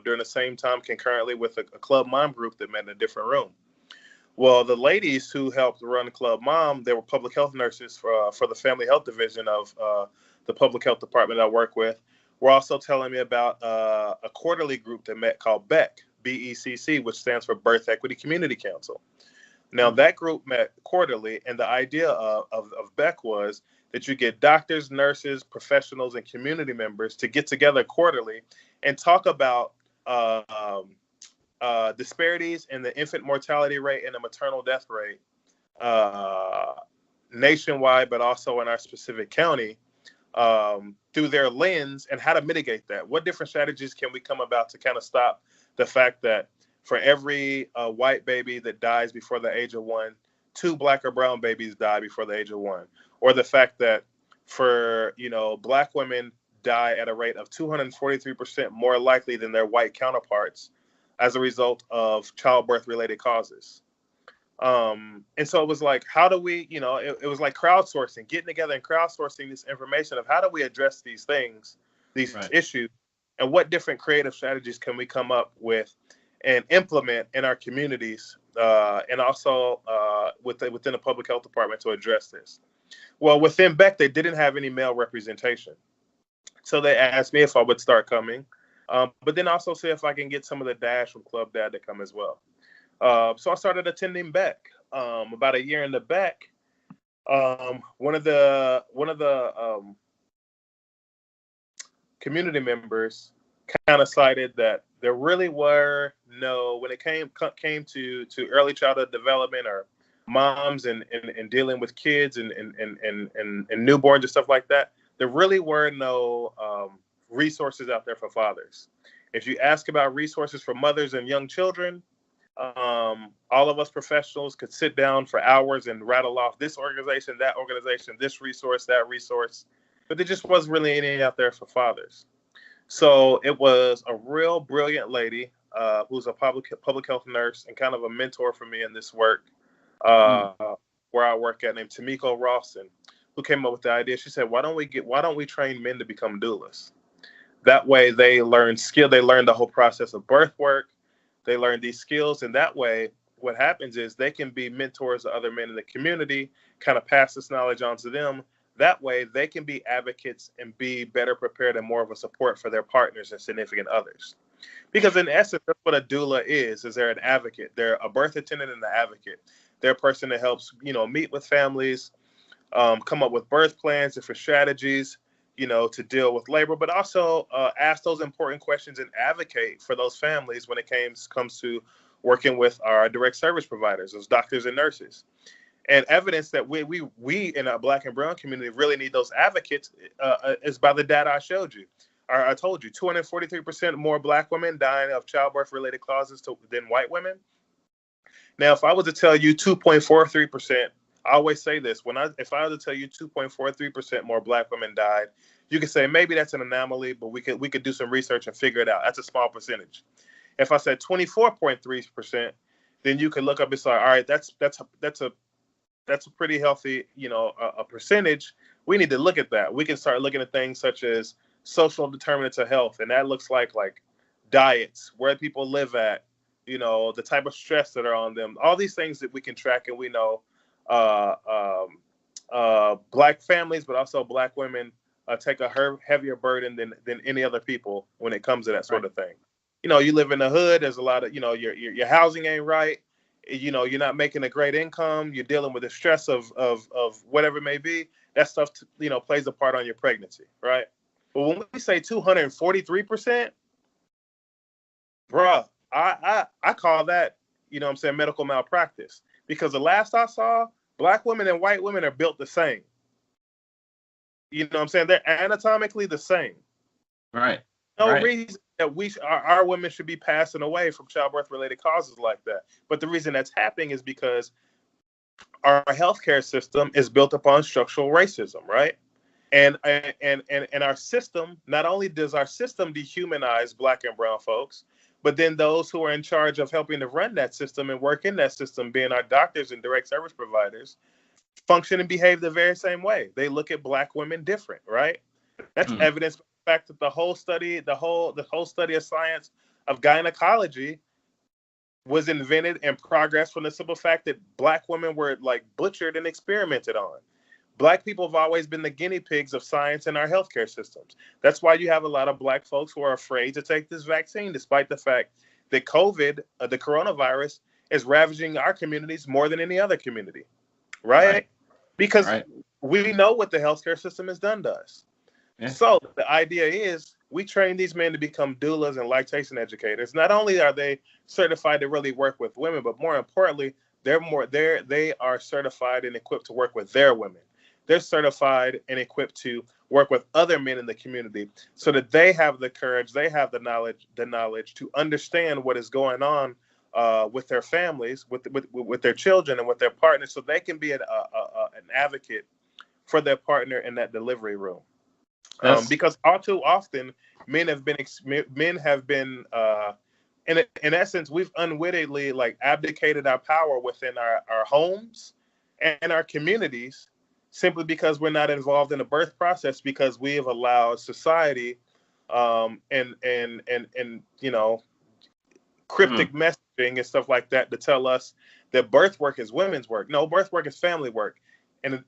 during the same time concurrently with a Club Mom group that met in a different room. Well, the ladies who helped run Club Mom, they were public health nurses for the family health division of the public health department I work with. Were also telling me about a quarterly group that met called BECC, BECC, which stands for Birth Equity Community Council. Now, that group met quarterly, and the idea of BECC was that you get doctors, nurses, professionals, and community members to get together quarterly and talk about disparities in the infant mortality rate and the maternal death rate nationwide, but also in our specific county, through their lens, and how to mitigate that. What different strategies can we come about to kind of stop the fact that for every white baby that dies before the age of 1, 2 black or brown babies die before the age of 1, or the fact that for black women die at a rate of 243% more likely than their white counterparts as a result of childbirth related causes. And so it was like, how do we, it was like crowdsourcing, getting together and crowdsourcing this information of how do we address these things, these issues, and what different creative strategies can we come up with and implement in our communities, and also within the public health department to address this. Well, within Beck, they didn't have any male representation. So they asked me if I would start coming, but then also see if I can get some of the dash from Club Dad to come as well. So I started attending Beck. About a year into Beck, one of the community members kind of cited that there really were when it came to early childhood development or moms and dealing with kids and newborns and stuff like that, there really were no resources out there for fathers. If you ask about resources for mothers and young children, all of us professionals could sit down for hours and rattle off this organization, that organization, this resource, that resource, but there just wasn't really any out there for fathers. So it was a real brilliant lady who's a public health nurse and kind of a mentor for me in this work, where I work at, named Tamiko Rawson, who came up with the idea. She said, why don't we train men to become doulas? That way they learn the whole process of birth work. They learn these skills, and that way what happens is they can be mentors to other men in the community, kind of pass this knowledge on to them. That way they can be advocates and be better prepared and more of a support for their partners and significant others. Because in essence, that's what a doula is they're an advocate. They're a birth attendant and an advocate. They're a person that helps, meet with families, come up with birth plans, different strategies, to deal with labor, but also ask those important questions and advocate for those families when it comes to working with our direct service providers, those doctors and nurses. And evidence that we in our Black and Brown community really need those advocates is by the data I showed you. I told you, 243% more Black women dying of childbirth-related causes than white women. Now, if I was to tell you 2.43%, I always say this, if I was to tell you 2.43% more Black women died, you could say maybe that's an anomaly, but we could do some research and figure it out. That's a small percentage. If I said 24.3%, then you can look up and say, all right, that's a pretty healthy, a percentage. We need to look at that. We can start looking at things such as social determinants of health, and that looks like diets, where people live at, the type of stress that are on them. All these things that we can track, and we know Black families, but also Black women take a heavier burden than any other people when it comes to that sort of thing. You live in the hood. There's a lot of, your housing ain't right. You're not making a great income. You're dealing with the stress of whatever it may be. That stuff, plays a part on your pregnancy, right? But when we say 243%, bruh, I call that, medical malpractice. Because the last I saw, Black women and white women are built the same. They're anatomically the same. Right. No reason that our women should be passing away from childbirth-related causes like that. But the reason that's happening is because our healthcare system is built upon structural racism, right? And our system, not only does our system dehumanize Black and brown folks, but then those who are in charge of helping to run that system and work in that system, being our doctors and direct service providers, function and behave the very same way. They look at Black women different, right? That's evidence for the fact that the whole study of science of gynecology was invented and progressed from the simple fact that Black women were butchered and experimented on. Black people have always been the guinea pigs of science in our healthcare systems. That's why you have a lot of Black folks who are afraid to take this vaccine, despite the fact that COVID, the coronavirus, is ravaging our communities more than any other community, right? Because we know what the healthcare system has done to us. Yeah. So the idea is we train these men to become doulas and lactation educators. Not only are they certified to really work with women, but more importantly, they are certified and equipped to work with their women. They're certified and equipped to work with other men in the community, so that they have the courage, they have the knowledge to understand what is going on with their families, with their children, and with their partners, so they can be an advocate for their partner in that delivery room. Because all too often, men have been in essence, we've unwittingly like abdicated our power within our homes and our communities, simply because we're not involved in the birth process, because we have allowed society and cryptic messaging and stuff like that to tell us that birth work is women's work. No, birth work is family work. And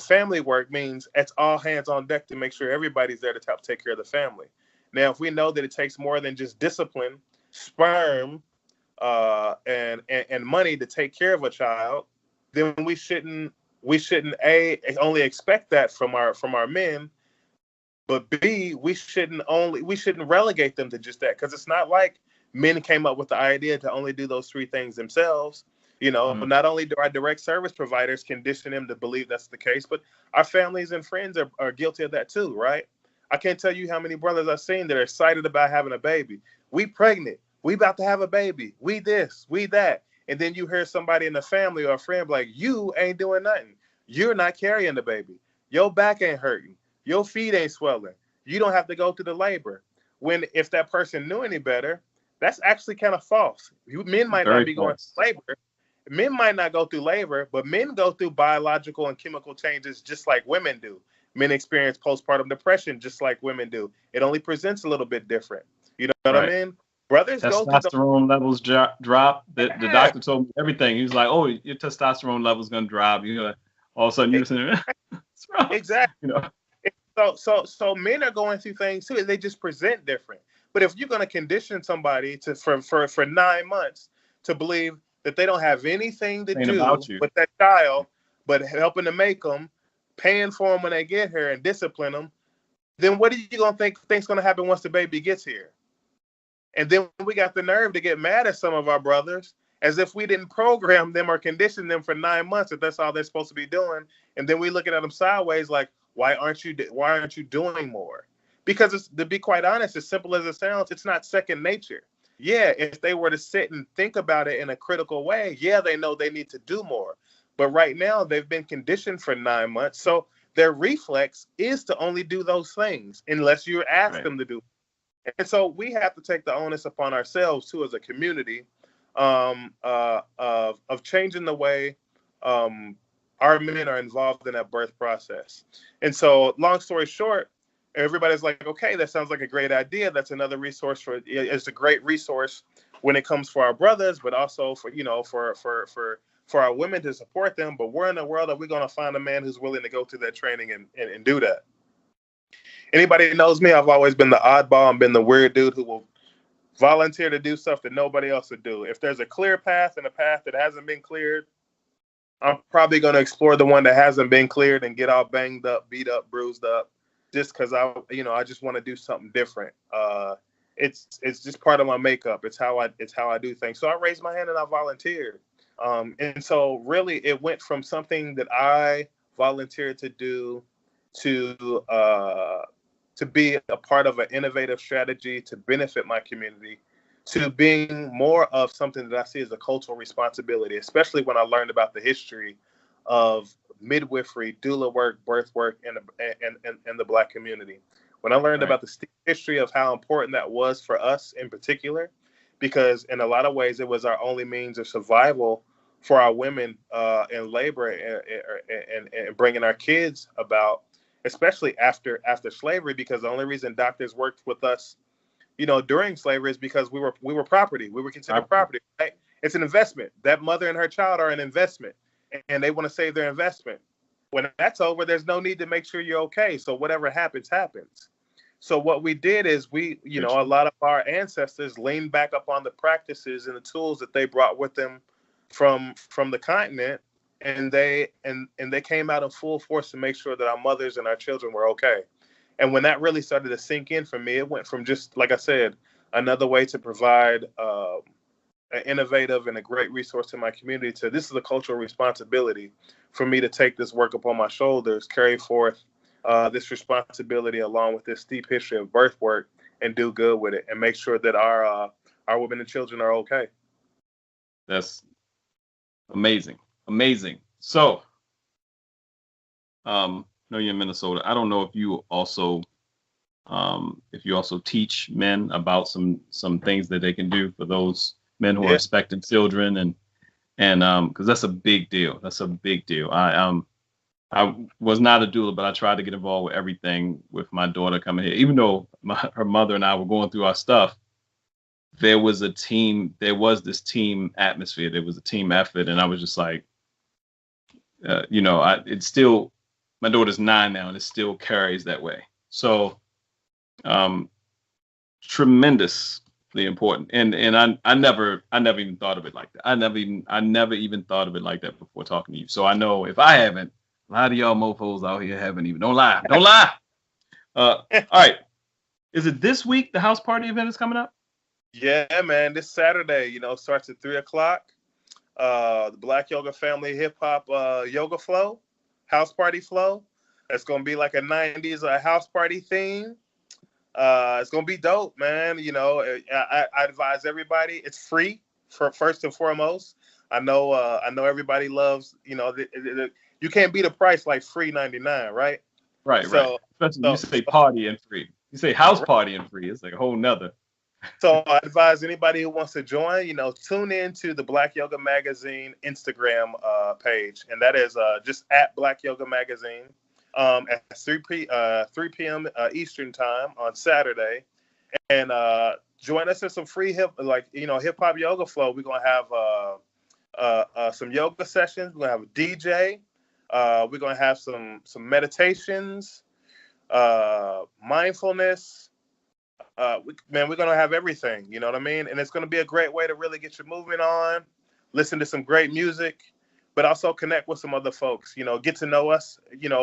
family work means it's all hands on deck to make sure everybody's there to help take care of the family. Now, if we know that it takes more than just discipline, sperm, and money to take care of a child, then we shouldn't only expect that from our men, but B, we shouldn't relegate them to just that, because it's not like men came up with the idea to only do those three things themselves. Not only do our direct service providers condition them to believe that's the case, but our families and friends are guilty of that too, right? I can't tell you how many brothers I've seen that are excited about having a baby. We pregnant. We about to have a baby. We this, we that. And then you hear somebody in the family or a friend like, you ain't doing nothing. You're not carrying the baby. Your back ain't hurting. Your feet ain't swelling. You don't have to go through the labor. When if that person knew any better, that's actually kind of false. Men might not be going through labor. Men might not go through labor, but men go through biological and chemical changes just like women do. Men experience postpartum depression just like women do. It only presents a little bit different. You know what I mean? Brothers go through testosterone levels drop. The doctor told me everything. He was like, "Oh, your testosterone level's gonna drop." All of a sudden you're saying, "What's wrong?" Exactly. So men are going through things too. They just present different. But if you're going to condition somebody for 9 months to believe that they don't have anything to do with that child, but helping to make them, paying for them when they get here, and discipline them, then what are you going to think's going to happen once the baby gets here? And then we got the nerve to get mad at some of our brothers as if we didn't program them or condition them for 9 months that that's all they're supposed to be doing. And then we looking at them sideways like, why aren't you doing more? Because to be quite honest, as simple as it sounds, it's not second nature. Yeah, if they were to sit and think about it in a critical way, yeah, they know they need to do more. But right now, they've been conditioned for 9 months. So their reflex is to only do those things unless you ask them to do. And so we have to take the onus upon ourselves, too, as a community of changing the way our men are involved in that birth process. And so long story short, everybody's like, okay, that sounds like a great idea. That's another resource it's a great resource when it comes for our brothers, but also for our women to support them. But where in the world are we going to find a man who's willing to go through that training and do that? Anybody that knows me, I've always been the oddball and been the weird dude who will volunteer to do stuff that nobody else would do. If there's a clear path and a path that hasn't been cleared, I'm probably going to explore the one that hasn't been cleared and get all banged up, beat up, bruised up, just because I just want to do something different. It's just part of my makeup. It's how I do things. So I raised my hand and I volunteered. And so really it went from something that I volunteered to do to be a part of an innovative strategy to benefit my community, to being more of something that I see as a cultural responsibility, especially when I learned about the history of midwifery, doula work, birth work, and the Black community. When I learned about the history of how important that was for us in particular, because in a lot of ways it was our only means of survival for our women in labor and bringing our kids about, especially after slavery, because the only reason doctors worked with us, during slavery is because we were property. We were considered property. Right? It's an investment. That mother and her child are an investment, and they want to save their investment. When that's over, there's no need to make sure you're okay. So whatever happens, happens. So what we did is a lot of our ancestors leaned back up on the practices and the tools that they brought with them from the continent, and they came out in full force to make sure that our mothers and our children were okay. And when that really started to sink in for me, it went from just, like I said, another way to provide an innovative and a great resource to my community to this is a cultural responsibility for me to take this work upon my shoulders, carry forth this responsibility along with this steep history of birth work and do good with it and make sure that our women and children are okay. That's amazing. Amazing. So, I know you're in Minnesota. I don't know if you also teach men about some things that they can do for those men who are expecting children and because that's a big deal. That's a big deal. I was not a doula, but I tried to get involved with everything with my daughter coming here. Even though her mother and I were going through our stuff, there was this team atmosphere. There was a team effort. And I was just like, it's still, my daughter's 9 now and it still carries that way. So, tremendously important. And I never even thought of it like that. I never even thought of it like that before talking to you. So I know if I haven't, a lot of y'all mofos out here haven't even. Don't lie. All right. Is it this week the house party event is coming up? Yeah, man. This Saturday, starts at 3:00. The Black Yoga Family Hip Hop Yoga Flow, house party flow. It's gonna be like a 90s house party theme. It's gonna be dope, man. I advise everybody. It's free for first and foremost. I know everybody loves. You can't beat a price like free 99, right? Right. Especially you say party and free. You say house party and free. It's like a whole nother. So I advise anybody who wants to join, tune in to the Black Yoga Magazine Instagram page, and that is just at Black Yoga Magazine at 3 p.m. Eastern time on Saturday, and join us in some free hip hop yoga flow. We're gonna have some yoga sessions. We're gonna have a DJ. We're gonna have some meditations, mindfulness. We're gonna have everything, you know what I mean? And it's gonna be a great way to really get your movement on, listen to some great music, but also connect with some other folks, get to know us,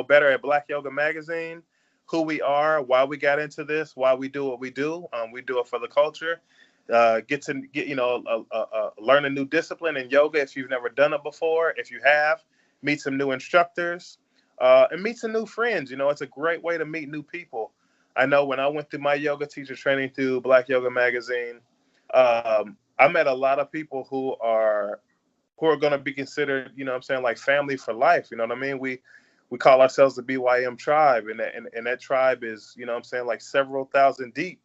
better at Black Yoga Magazine, who we are, why we got into this, why we do what we do. We do it for the culture. Get learn a new discipline in yoga if you've never done it before. If you have, meet some new instructors, and meet some new friends. It's a great way to meet new people. I know when I went through my yoga teacher training through Black Yoga Magazine, I met a lot of people who are going to be considered, like family for life. You know what I mean? We call ourselves the BYM tribe, and that tribe is, like several thousand deep,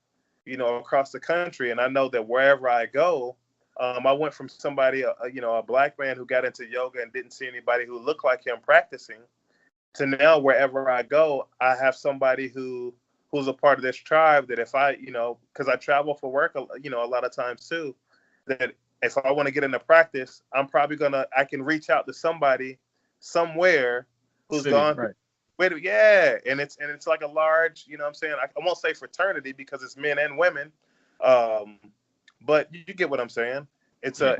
across the country. And I know that wherever I go, I went from somebody, a black man who got into yoga and didn't see anybody who looked like him practicing, to now wherever I go, I have somebody who's a part of this tribe that if I, because I travel for work, a lot of times too, that if I want to get into practice, I'm probably I can reach out to somebody somewhere who's gone. Right. And it's like a large, I won't say fraternity because it's men and women, but you get what I'm saying. Now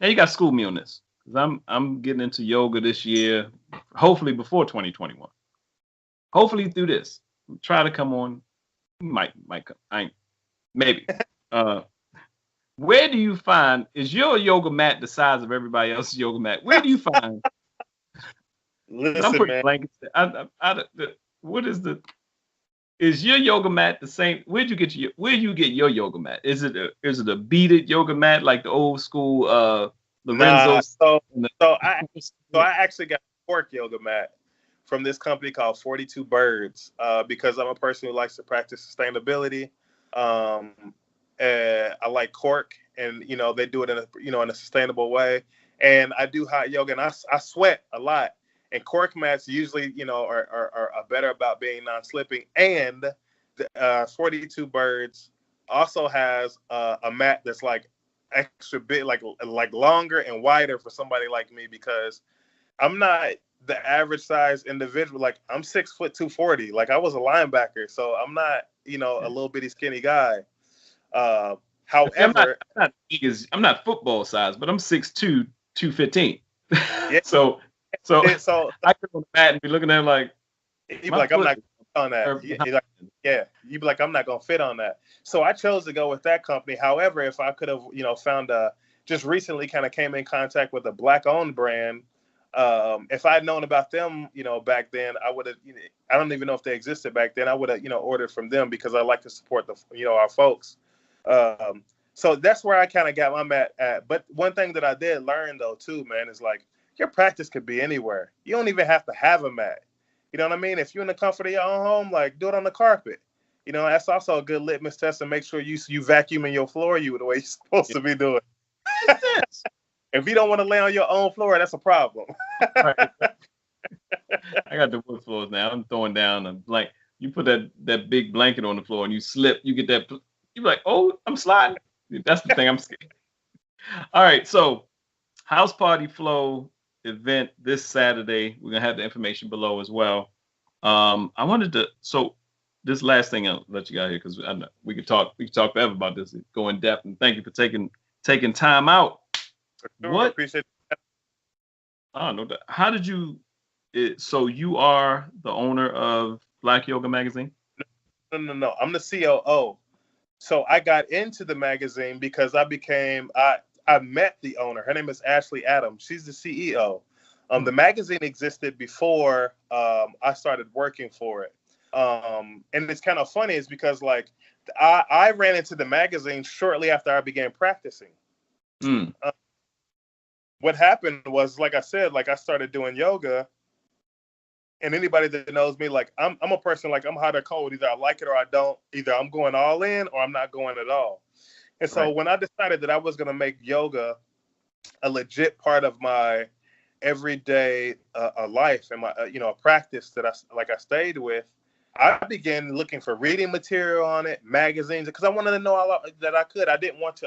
you got to school me on this, because I'm getting into yoga this year, hopefully before 2021. Hopefully through this, try to come on. Might come. Maybe. Where do you find, is your yoga mat the size of everybody else's yoga mat? Where do you find? Listen, I'm putting man. blankets. What is is your yoga mat the same? Where do you get your yoga mat? Is it a beaded yoga mat like the old school Lorenzo? So I actually got a cork yoga mat from this company called 42 Birds, because I'm a person who likes to practice sustainability. I like cork, and they do it in a sustainable way. And I do hot yoga, and I sweat a lot. And cork mats usually are better about being non-slipping. And 42 Birds also has a mat that's like extra big, like longer and wider for somebody like me, because I'm not the average size individual. Like, I'm 6 foot 240. Like, I was a linebacker, so I'm not, a little bitty skinny guy. However, I'm not football size, but I'm 6'2", 215. Yeah. So I could on the mat and be looking at him like, I'm not on that. Yeah, you'd be like, I'm not gonna fit on that. So I chose to go with that company. However, if I could have, found just recently kind of came in contact with a Black-owned brand. If I'd known about them, back then, I would have. I don't even know if they existed back then. I would have, ordered from them because I like to support our folks. So that's where I kind of got my mat at. But one thing that I did learn though too, man, is like your practice could be anywhere. You don't even have to have a mat. You know what I mean? If you're in the comfort of your own home, like do it on the carpet. That's also a good litmus test to make sure you vacuuming your floor the way you're supposed to be doing. If you don't want to lay on your own floor, that's a problem. Right. I got the wood floors now. I'm throwing down a blanket. You put that big blanket on the floor and you slip. You get that. You're like, oh, I'm sliding. That's the thing I'm scared. All right, so House Party Flow event this Saturday. We're gonna have the information below as well. I wanted to. So this last thing I'll let you guys here because we could talk forever about this. Go in depth, and thank you for taking time out. Sure, what? I appreciate that. Oh, no doubt. How did you? So you are the owner of Black Yoga Magazine? No. I'm the COO. So I got into the magazine because I met the owner. Her name is Ashley Adams. She's the CEO. The magazine existed before I started working for it. And it's kind of funny is because like I ran into the magazine shortly after I began practicing. What happened was, like I said, like I started doing yoga. And anybody that knows me, like I'm a person, like I'm hot or cold. Either I like it or I don't. Either I'm going all in or I'm not going at all. And so when I decided that I was going to make yoga a legit part of my everyday life and my a practice that I stayed with, I began looking for reading material on it, magazines, because I wanted to know all that I could. I didn't want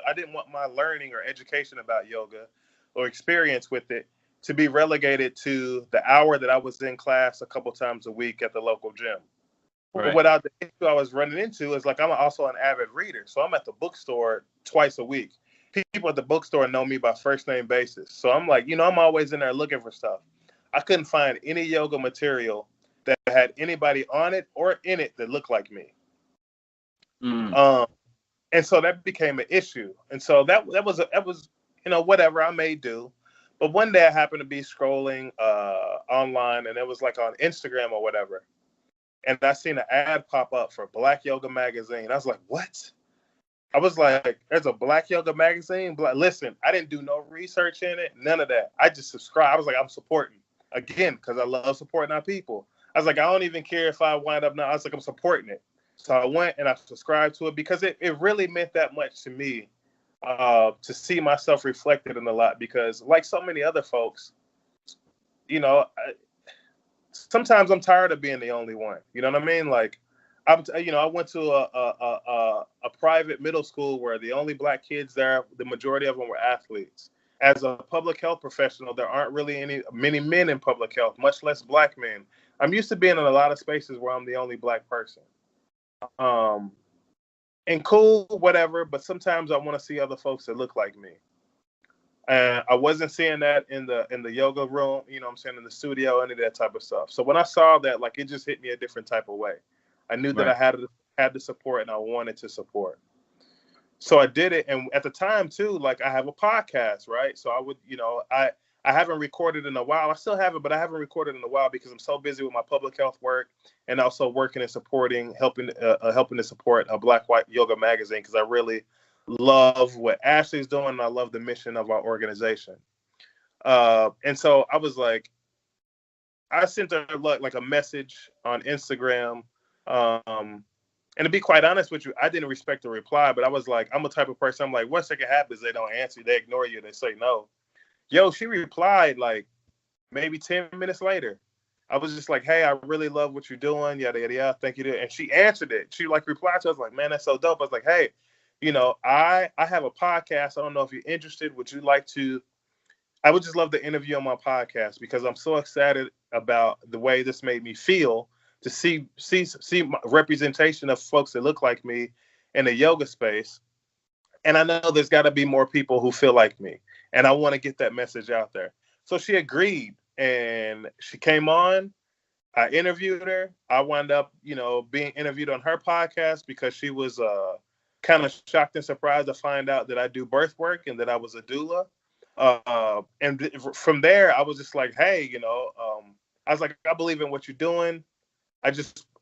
my learning or education about yoga or experience with it to be relegated to the hour that I was in class a couple times a week at the local gym. Right. What the issue I was running into is like I'm also an avid reader, so I'm at the bookstore twice a week. People at the bookstore know me by first name basis, so I'm like, I'm always in there looking for stuff. I couldn't find any yoga material that had anybody on it or in it that looked like me. And so that became an issue, and so that was whatever I may do. But one day I happened to be scrolling online, and it was like on Instagram or whatever. And I seen an ad pop up for Black Yoga Magazine. I was like, what? I was like, there's a Black Yoga Magazine? Listen, I didn't do no research in it, none of that. I just subscribed. I was like, I'm supporting. Again, because I love supporting our people. I was like, I don't even care if I wind up now. I was like, I'm supporting it. So I went and I subscribed to it because it really meant that much to me. To see myself reflected in a lot, because like so many other folks, sometimes I'm tired of being the only one. You know what I mean? Like, I went to a private middle school where the only Black kids there, the majority of them were athletes. As a public health professional, there aren't really many men in public health, much less Black men. I'm used to being in a lot of spaces where I'm the only Black person. And cool, whatever, but sometimes I want to see other folks that look like me. And I wasn't seeing that in the yoga room, I'm saying, in the studio, any of that type of stuff. So when I saw that, like, it just hit me a different type of way. I knew that I had to support, and I wanted to support. So I did it. And at the time too, like, I have a podcast, right? So I would, I haven't recorded in a while. I still have it, but I haven't recorded in a while because I'm so busy with my public health work and also working and supporting, helping to support a Black White Yoga Magazine, because I really love what Ashley's doing, and I love the mission of our organization. And so I was like, I sent her like a message on Instagram. And to be quite honest with you, I didn't expect a reply, but I was like, I'm a type of person, I'm like, worst that can happen is they don't answer you, they ignore you, they say no. Yo, she replied like maybe 10 minutes later. I was just like, hey, I really love what you're doing, yada, yada, yada, thank you. And she answered it. She like replied to us like, man, that's so dope. I was like, hey, I have a podcast. I don't know if you're interested. Would you like to? I would just love to interview on my podcast, because I'm so excited about the way this made me feel to see my representation of folks that look like me in the yoga space. And I know there's got to be more people who feel like me, and I want to get that message out there. So she agreed, and she came on. I interviewed her. I wound up, being interviewed on her podcast because she was kind of shocked and surprised to find out that I do birth work and that I was a doula. And from there, I was just like, hey, I was like, I believe in what you're doing.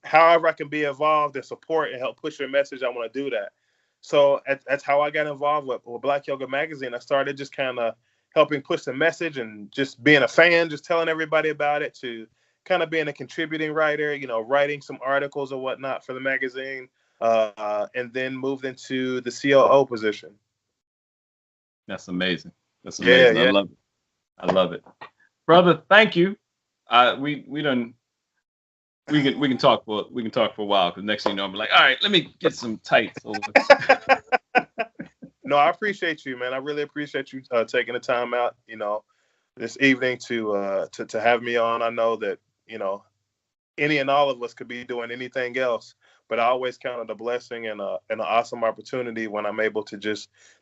However I can be involved and support and help push your message, I want to do that. So that's how I got involved with Black Yoga Magazine. I started just kind of helping push the message and just being a fan, just telling everybody about it, to kind of being a contributing writer, writing some articles or whatnot for the magazine, and then moved into the COO position. That's amazing. That's amazing. Yeah. I love it. Brother, thank you. We can talk for a while, because next thing you know, I'm like, all right, let me get some tights over. No, I appreciate you, man. I really appreciate you taking the time out, this evening to have me on. I know that, any and all of us could be doing anything else, but I always count it a blessing and an awesome opportunity when I'm able to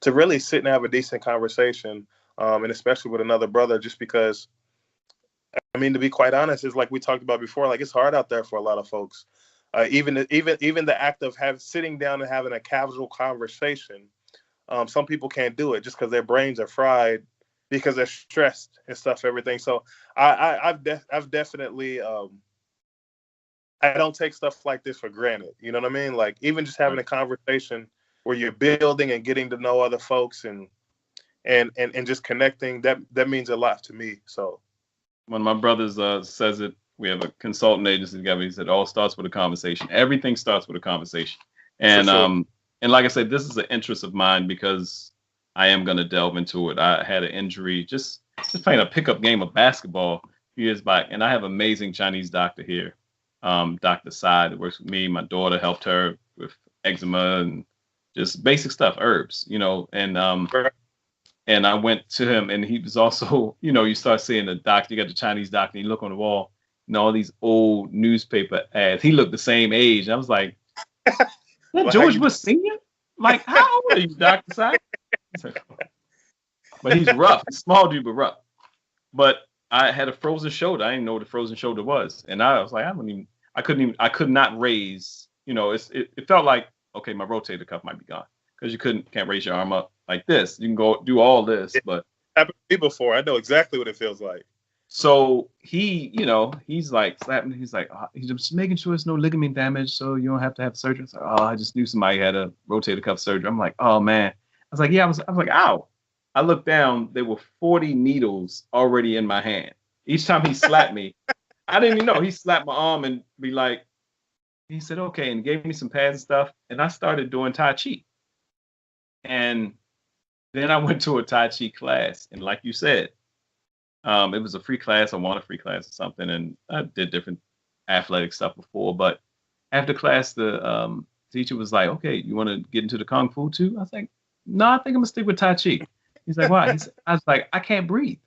really sit and have a decent conversation, and especially with another brother, just because, I mean, to be quite honest, it's like we talked about before, like, it's hard out there for a lot of folks. Even the act of sitting down and having a casual conversation, some people can't do it just because their brains are fried because they're stressed and stuff, everything. So I've definitely, I don't take stuff like this for granted. You know what I mean? Like, even just having a conversation where you're building and getting to know other folks and just connecting, that means a lot to me. So one of my brothers says it. We have a consultant agency together. He said, all starts with a conversation. Everything starts with a conversation. And sure. And like I said, this is an interest of mine because I am going to delve into it. I had an injury just playing a pickup game of basketball a few years back, and I have an amazing Chinese doctor here, Dr. Sai, that works with me. My daughter helped her with eczema and just basic stuff, herbs, and I went to him, and he was also, you start seeing the doctor, you got the Chinese doctor, and you look on the wall, and all these old newspaper ads. He looked the same age. And I was like, that George Bush Senior? Like, how old are you, Dr. Sai? But he's rough. He's small dude, but rough. But I had a frozen shoulder. I didn't know what a frozen shoulder was. And I was like, I could not raise, it felt like, okay, my rotator cuff might be gone. Because you can't raise your arm up like this. You can go do all this, but happened to me before. I know exactly what it feels like. So he's like slapping. He's like, he's just making sure there's no ligament damage, so you don't have to have surgery. It's like, I just knew somebody had a rotator cuff surgery. I'm like, oh man. I was like, yeah. I was like, ow. I looked down. There were 40 needles already in my hand. Each time he slapped me, I didn't even know. He slapped my arm and be like, he said, okay, and gave me some pads and stuff. And I started doing Tai Chi. And then I went to a Tai Chi class, and like you said, it was a free class. I won a free class or something, and I did different athletic stuff before. But after class, the teacher was like, okay, you want to get into the Kung Fu too? I was like, no, I think I'm going to stick with Tai Chi. He's like, why? I was like, I can't breathe.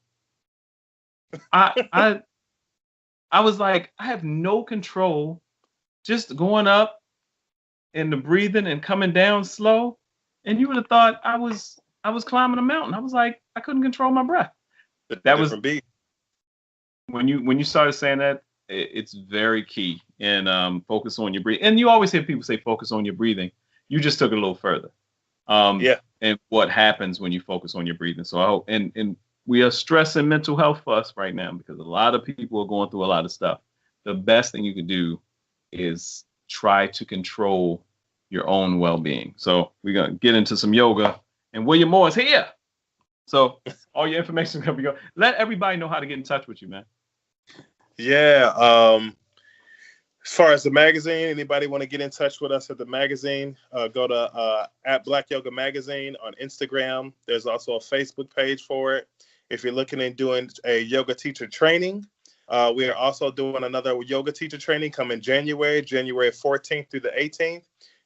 I was like, I have no control, just going up and the breathing and coming down slow. And you would have thought I was climbing a mountain. I was like, I couldn't control my breath. That was beat. When you started saying that, it's very key. And focus on your breathing. And you always hear people say focus on your breathing. You just took it a little further. And what happens when you focus on your breathing. So I hope, and we are stressing mental health for us right now because a lot of people are going through a lot of stuff. The best thing you can do is try to control your own well-being. So we're going to get into some yoga, and William Moore is here. So all your information is going to be going. Let everybody know how to get in touch with you, man. Yeah. As far as the magazine, anybody want to get in touch with us at the magazine, go to at Black Yoga Magazine on Instagram. There's also a Facebook page for it. If you're looking at doing a yoga teacher training, we are also doing another yoga teacher training coming January 14th through the 18th.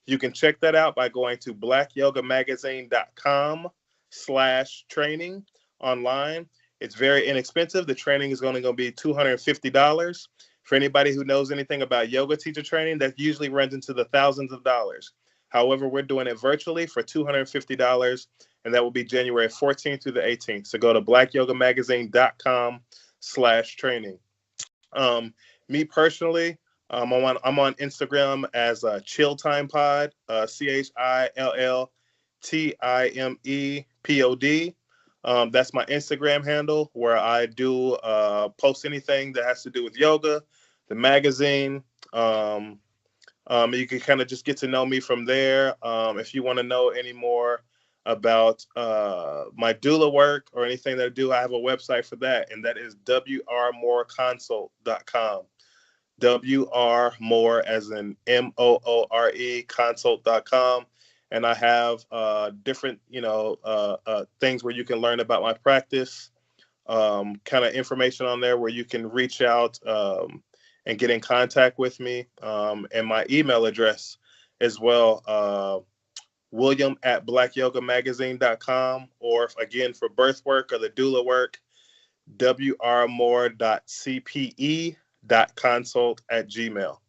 You can check that out by going to blackyogamagazine.com/training online. It's very inexpensive. The training is only going to be $250. For anybody who knows anything about yoga teacher training, that usually runs into the thousands of dollars. However, we're doing it virtually for $250, and that will be January 14th through the 18th. So go to blackyogamagazine.com/training. Me personally, I'm on Instagram as Chill Time Pod, ChillTimepod. That's my Instagram handle, where I do post anything that has to do with yoga, the magazine. You can kind of just get to know me from there. If you want to know any more about my doula work or anything that I do, I have a website for that, and that is wrmoreconsult.com. WR More as in MOORE consult.com. And I have different, things where you can learn about my practice, kind of information on there where you can reach out and get in contact with me. And my email address as well, William@blackyogamagazine.com, or again, for birth work or the doula work, wrmore.cpe.consult@gmail.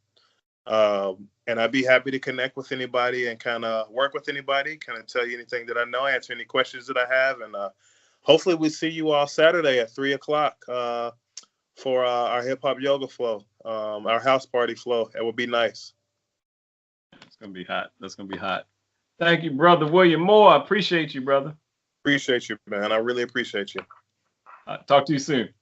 And I'd be happy to connect with anybody and kind of work with anybody, kind of tell you anything that I know, answer any questions that I have. And hopefully we see you all Saturday at 3:00 for our hip hop yoga flow, our house party flow. It will be nice. It's going to be hot. That's going to be hot. Thank you, Brother William Moore. I appreciate you, brother. Appreciate you, man. I really appreciate you. Talk to you soon.